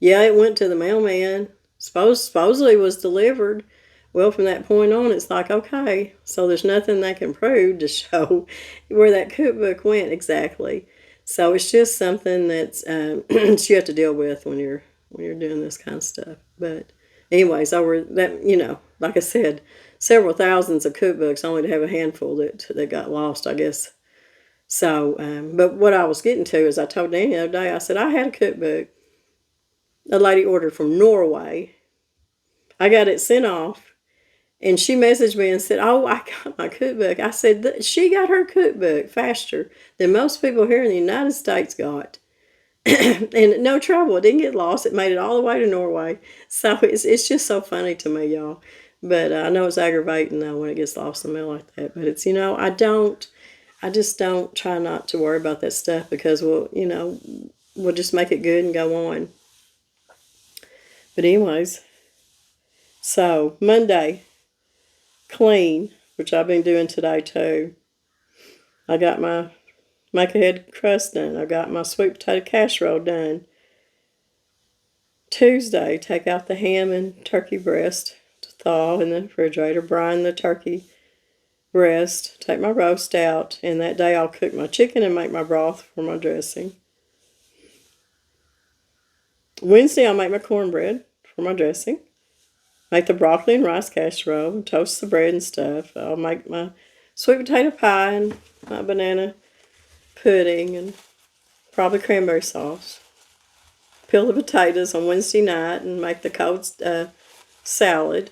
Yeah, it went to the mailman. Supposedly was delivered. Well, from that point on, it's like, okay, so there's nothing they can prove to show where that cookbook went exactly. So it's just something that's you have to deal with when you're doing this kind of stuff. But anyways, over that, like I said, several thousands of cookbooks, only to have a handful that got lost, I guess. So, but what I was getting to is, I told Danny the other day, I said, I had a cookbook a lady ordered from Norway. I got it sent off, and she messaged me and said, oh, I got my cookbook. I said, she got her cookbook faster than most people here in the United States got. And no trouble. It didn't get lost. It made it all the way to Norway. So it's just so funny to me, y'all. But I know it's aggravating, though, when it gets lost in the mail like that. But it's, I just don't try not to worry about that stuff, because we'll just make it good and go on. But anyways, so Monday, clean, which I've been doing today too. I got my make ahead crust done. I got my sweet potato casserole done. Tuesday, take out the ham and turkey breast to thaw in the refrigerator. Brine the turkey rest, take my roast out, and that day I'll cook my chicken and make my broth for my dressing. Wednesday I'll make my cornbread for my dressing. Make the broccoli and rice casserole and toast the bread and stuff. I'll make my sweet potato pie and my banana pudding and probably cranberry sauce. Peel the potatoes on Wednesday night and make the cold salad,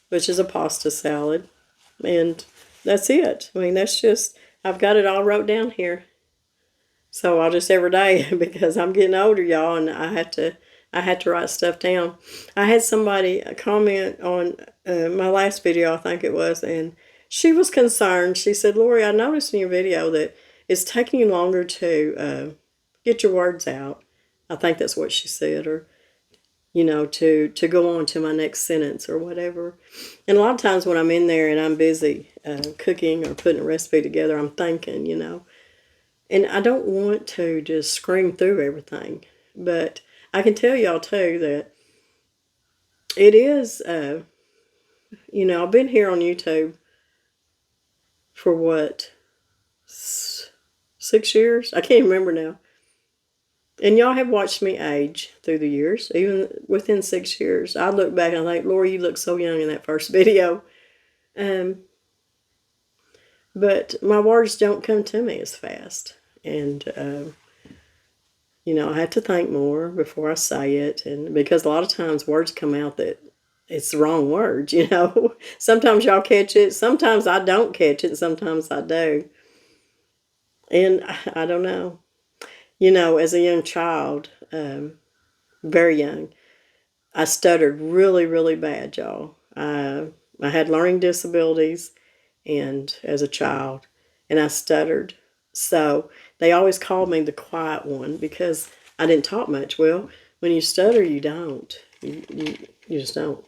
which is a pasta salad. And that's it. I mean, that's just, I've got it all wrote down here. So I'll just every day, because I'm getting older, y'all, and I had to write stuff down. I had somebody comment on my last video, I think it was, and she was concerned. She said, Lori, I noticed in your video that it's taking you longer to get your words out. I think that's what she said, or, to go on to my next sentence or whatever. And a lot of times when I'm in there and I'm busy cooking or putting a recipe together, I'm thinking, and I don't want to just scream through everything. But I can tell y'all, too, that it is, I've been here on YouTube for what, 6 years? I can't remember now. And y'all have watched me age through the years, even within 6 years. I look back and I think, Lori, you look so young in that first video. But my words don't come to me as fast. And, I have to think more before I say it. And because a lot of times words come out that it's the wrong words, Sometimes y'all catch it. Sometimes I don't catch it. Sometimes I do. And I don't know. As a young child, very young, I stuttered really, really bad, y'all. I had learning disabilities and as a child, and I stuttered. So they always called me the quiet one because I didn't talk much. Well, when you stutter, you don't. You just don't.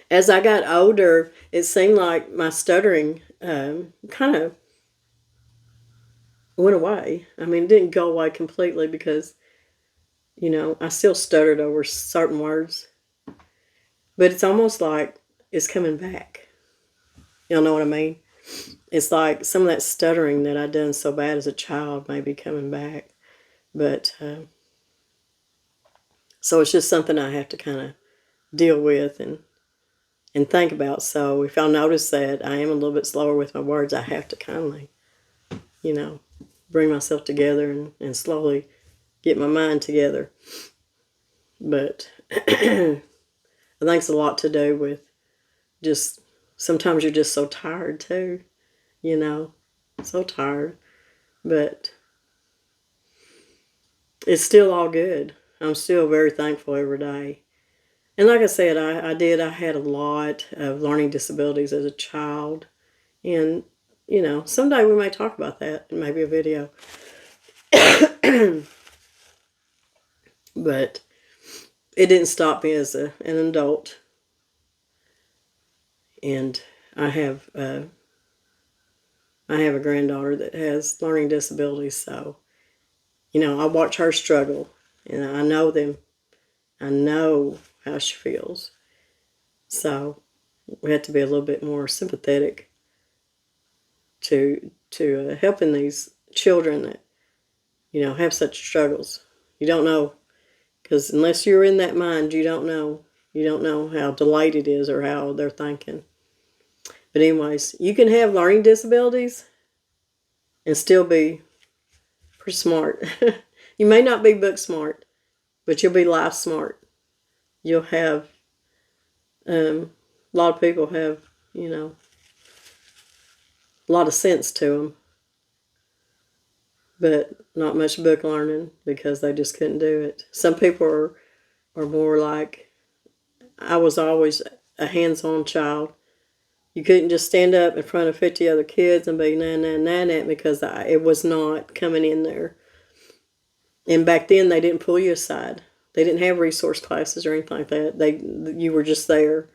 As I got older, it seemed like my stuttering kind of went away. I mean, it didn't go away completely because, I still stuttered over certain words. But it's almost like it's coming back. Y'all know what I mean? It's like some of that stuttering that I'd done so bad as a child may be coming back. But, so it's just something I have to kind of deal with and think about. So if y'all notice that I am a little bit slower with my words, I have to kindly, bring myself together and slowly get my mind together. But I think it's a lot to do with just, sometimes you're just so tired too, so tired. But it's still all good. I'm still very thankful every day. And like I said, I had a lot of learning disabilities as a child. And, someday we may talk about that in maybe a video. But it didn't stop me as an adult. And I have a granddaughter that has learning disabilities, so, I watch her struggle, and I know them. I know how she feels. So we have to be a little bit more sympathetic to helping these children that, have such struggles. You don't know, because unless you're in that mind, you don't know. You don't know how delayed it is or how they're thinking. But anyways, you can have learning disabilities and still be pretty smart. You may not be book smart, but you'll be life smart. You'll have, a lot of people have, a lot of sense to them, but not much book learning because they just couldn't do it. Some people are more like, I was always a hands-on child. You couldn't just stand up in front of 50 other kids and be na-na-na at me because it was not coming in there. And back then, they didn't pull you aside. They didn't have resource classes or anything like that. You were just there.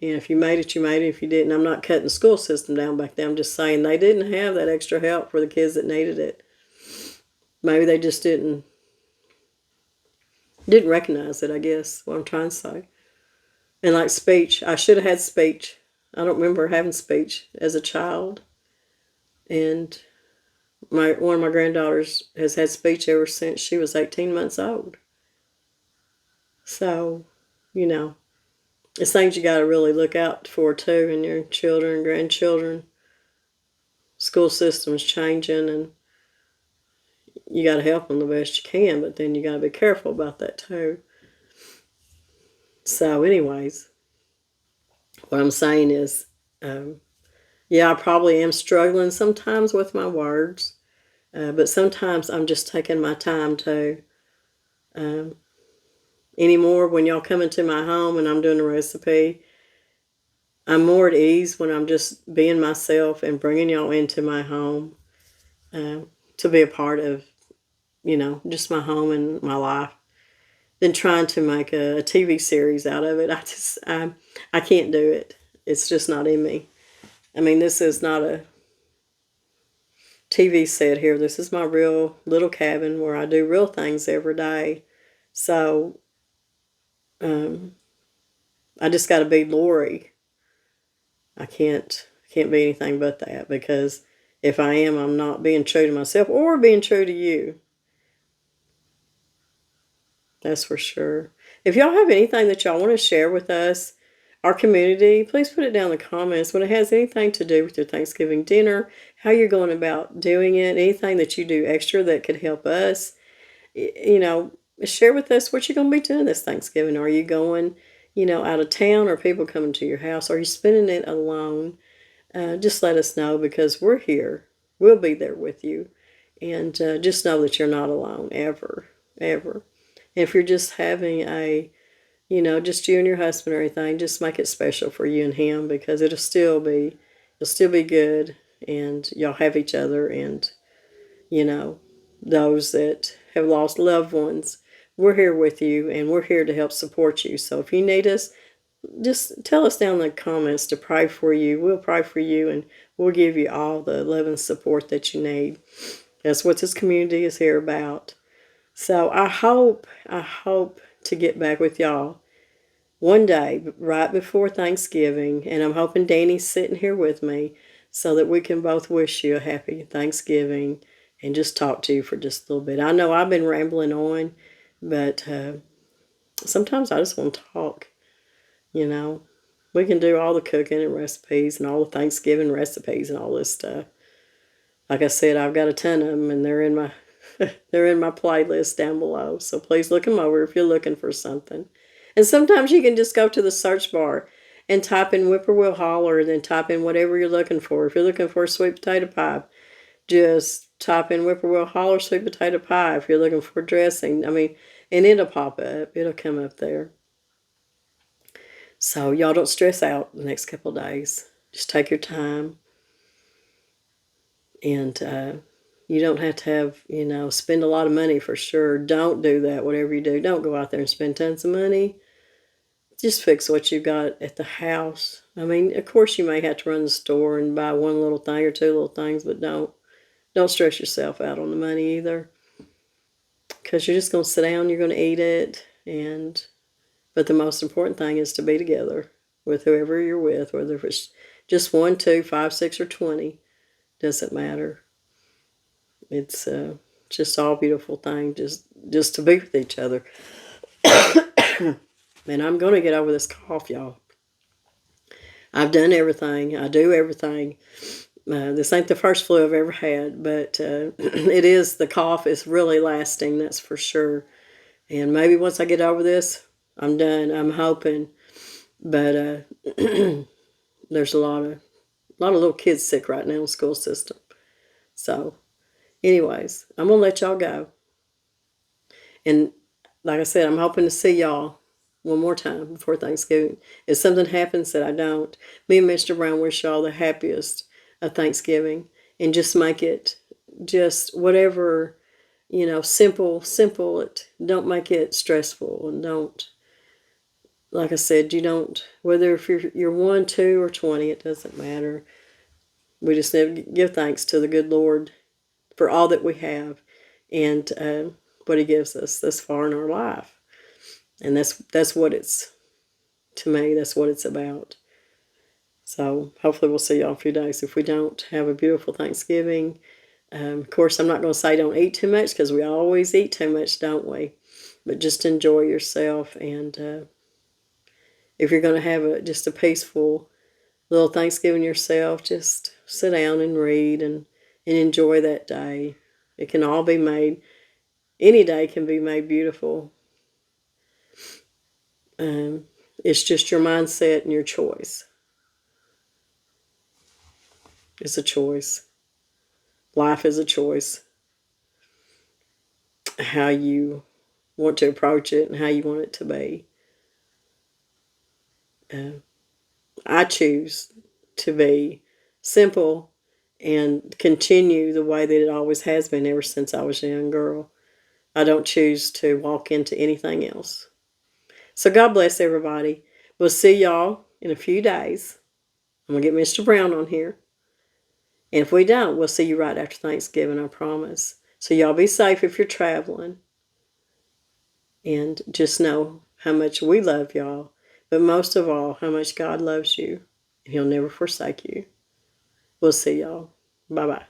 And if you made it, you made it. If you didn't, I'm not cutting the school system down back then. I'm just saying they didn't have that extra help for the kids that needed it. Maybe they just didn't recognize it, I guess, what I'm trying to say. And like speech, I should have had speech. I don't remember having speech as a child. And one of my granddaughters has had speech ever since she was 18 months old. So, you know, it's things you got to really look out for too in your children and grandchildren. School system's changing, and you got to help them the best you can, but then you got to be careful about that too. So, anyways, what I'm saying is, yeah, I probably am struggling sometimes with my words, but sometimes I'm just taking my time to. Anymore, when y'all come into my home and I'm doing a recipe, I'm more at ease when I'm just being myself and bringing y'all into my home to be a part of, just my home and my life, than trying to make a TV series out of it. I can't do it. It's just not in me. I mean, this is not a TV set here. This is my real little cabin where I do real things every day. So I just got to be Lori. I can't be anything but that, because if I am, I'm not being true to myself or being true to you. That's for sure. If y'all have anything that y'all want to share with us, our community, please put it down in the comments. When it has anything to do with your Thanksgiving dinner, how you're going about doing it, anything that you do extra that could help us, share with us what you're going to be doing this Thanksgiving. Are you going, out of town? Are people coming to your house? Are you spending it alone? Just let us know, because we're here. We'll be there with you. And just know that you're not alone, ever, ever. And if you're just having just you and your husband or anything, just make it special for you and him, because it'll still be good, and y'all have each other, and, those that have lost loved ones, we're here with you, and we're here to help support you. So if you need us, just tell us down in the comments to pray for you. We'll pray for you, and we'll give you all the love and support that you need. That's what this community is here about. So I hope to get back with y'all one day right before Thanksgiving, and I'm hoping Danny's sitting here with me so that we can both wish you a happy Thanksgiving and just talk to you for just a little bit. I know I've been rambling on, but sometimes I just want to talk. We can do all the cooking and recipes and all the Thanksgiving recipes and all this stuff. Like I said, I've got a ton of them, and they're in my playlist down below. So please look them over if you're looking for something. And sometimes you can just go to the search bar and type in Whippoorwill Holler, and then type in whatever you're looking for. If you're looking for a sweet potato pie, just type in Whippoorwill Holler sweet potato pie. If you're looking for dressing, and it'll pop up. It'll come up there. So y'all don't stress out the next couple of days. Just take your time. And you don't have to have, spend a lot of money for sure. Don't do that, whatever you do. Don't go out there and spend tons of money. Just fix what you've got at the house. Of course you may have to run the store and buy one little thing or two little things, but don't stress yourself out on the money either. Because you're just going to sit down, you're going to eat it, but the most important thing is to be together with whoever you're with, whether it's just 1, 2, 5, 6, or 20. Doesn't matter. It's just all a beautiful thing, just to be with each other. And I'm going to get over this cough, y'all. I've done everything. I do everything. This ain't the first flu I've ever had, but the cough is really lasting, that's for sure. And maybe once I get over this, I'm done. I'm hoping. But there's a lot of little kids sick right now in the school system. So, anyways, I'm going to let y'all go. And like I said, I'm hoping to see y'all one more time before Thanksgiving. If something happens that I don't, me and Mr. Brown wish y'all the happiest of Thanksgiving. And just make it just whatever, simple. Don't make it stressful. And don't, like I said, whether if you're 1, 2, or 20, it doesn't matter. We just need to give thanks to the good Lord for all that we have, and what He gives us thus far in our life. And that's what to me, that's what it's about. So hopefully we'll see y'all in a few days. If we don't, have a beautiful Thanksgiving. Of course, I'm not going to say don't eat too much, because we always eat too much, don't we? But just enjoy yourself. And if you're going to have just a peaceful little Thanksgiving yourself, just sit down and read and enjoy that day. It can all be made, any day can be made beautiful. It's just your mindset and your choice. It's a choice. Life is a choice. How you want to approach it and how you want it to be. I choose to be simple and continue the way that it always has been ever since I was a young girl. I don't choose to walk into anything else. So God bless everybody. We'll see y'all in a few days. I'm going to get Mr. Brown on here. And if we don't, we'll see you right after Thanksgiving, I promise. So y'all be safe if you're traveling. And just know how much we love y'all. But most of all, how much God loves you. And He'll never forsake you. We'll see y'all. Bye-bye.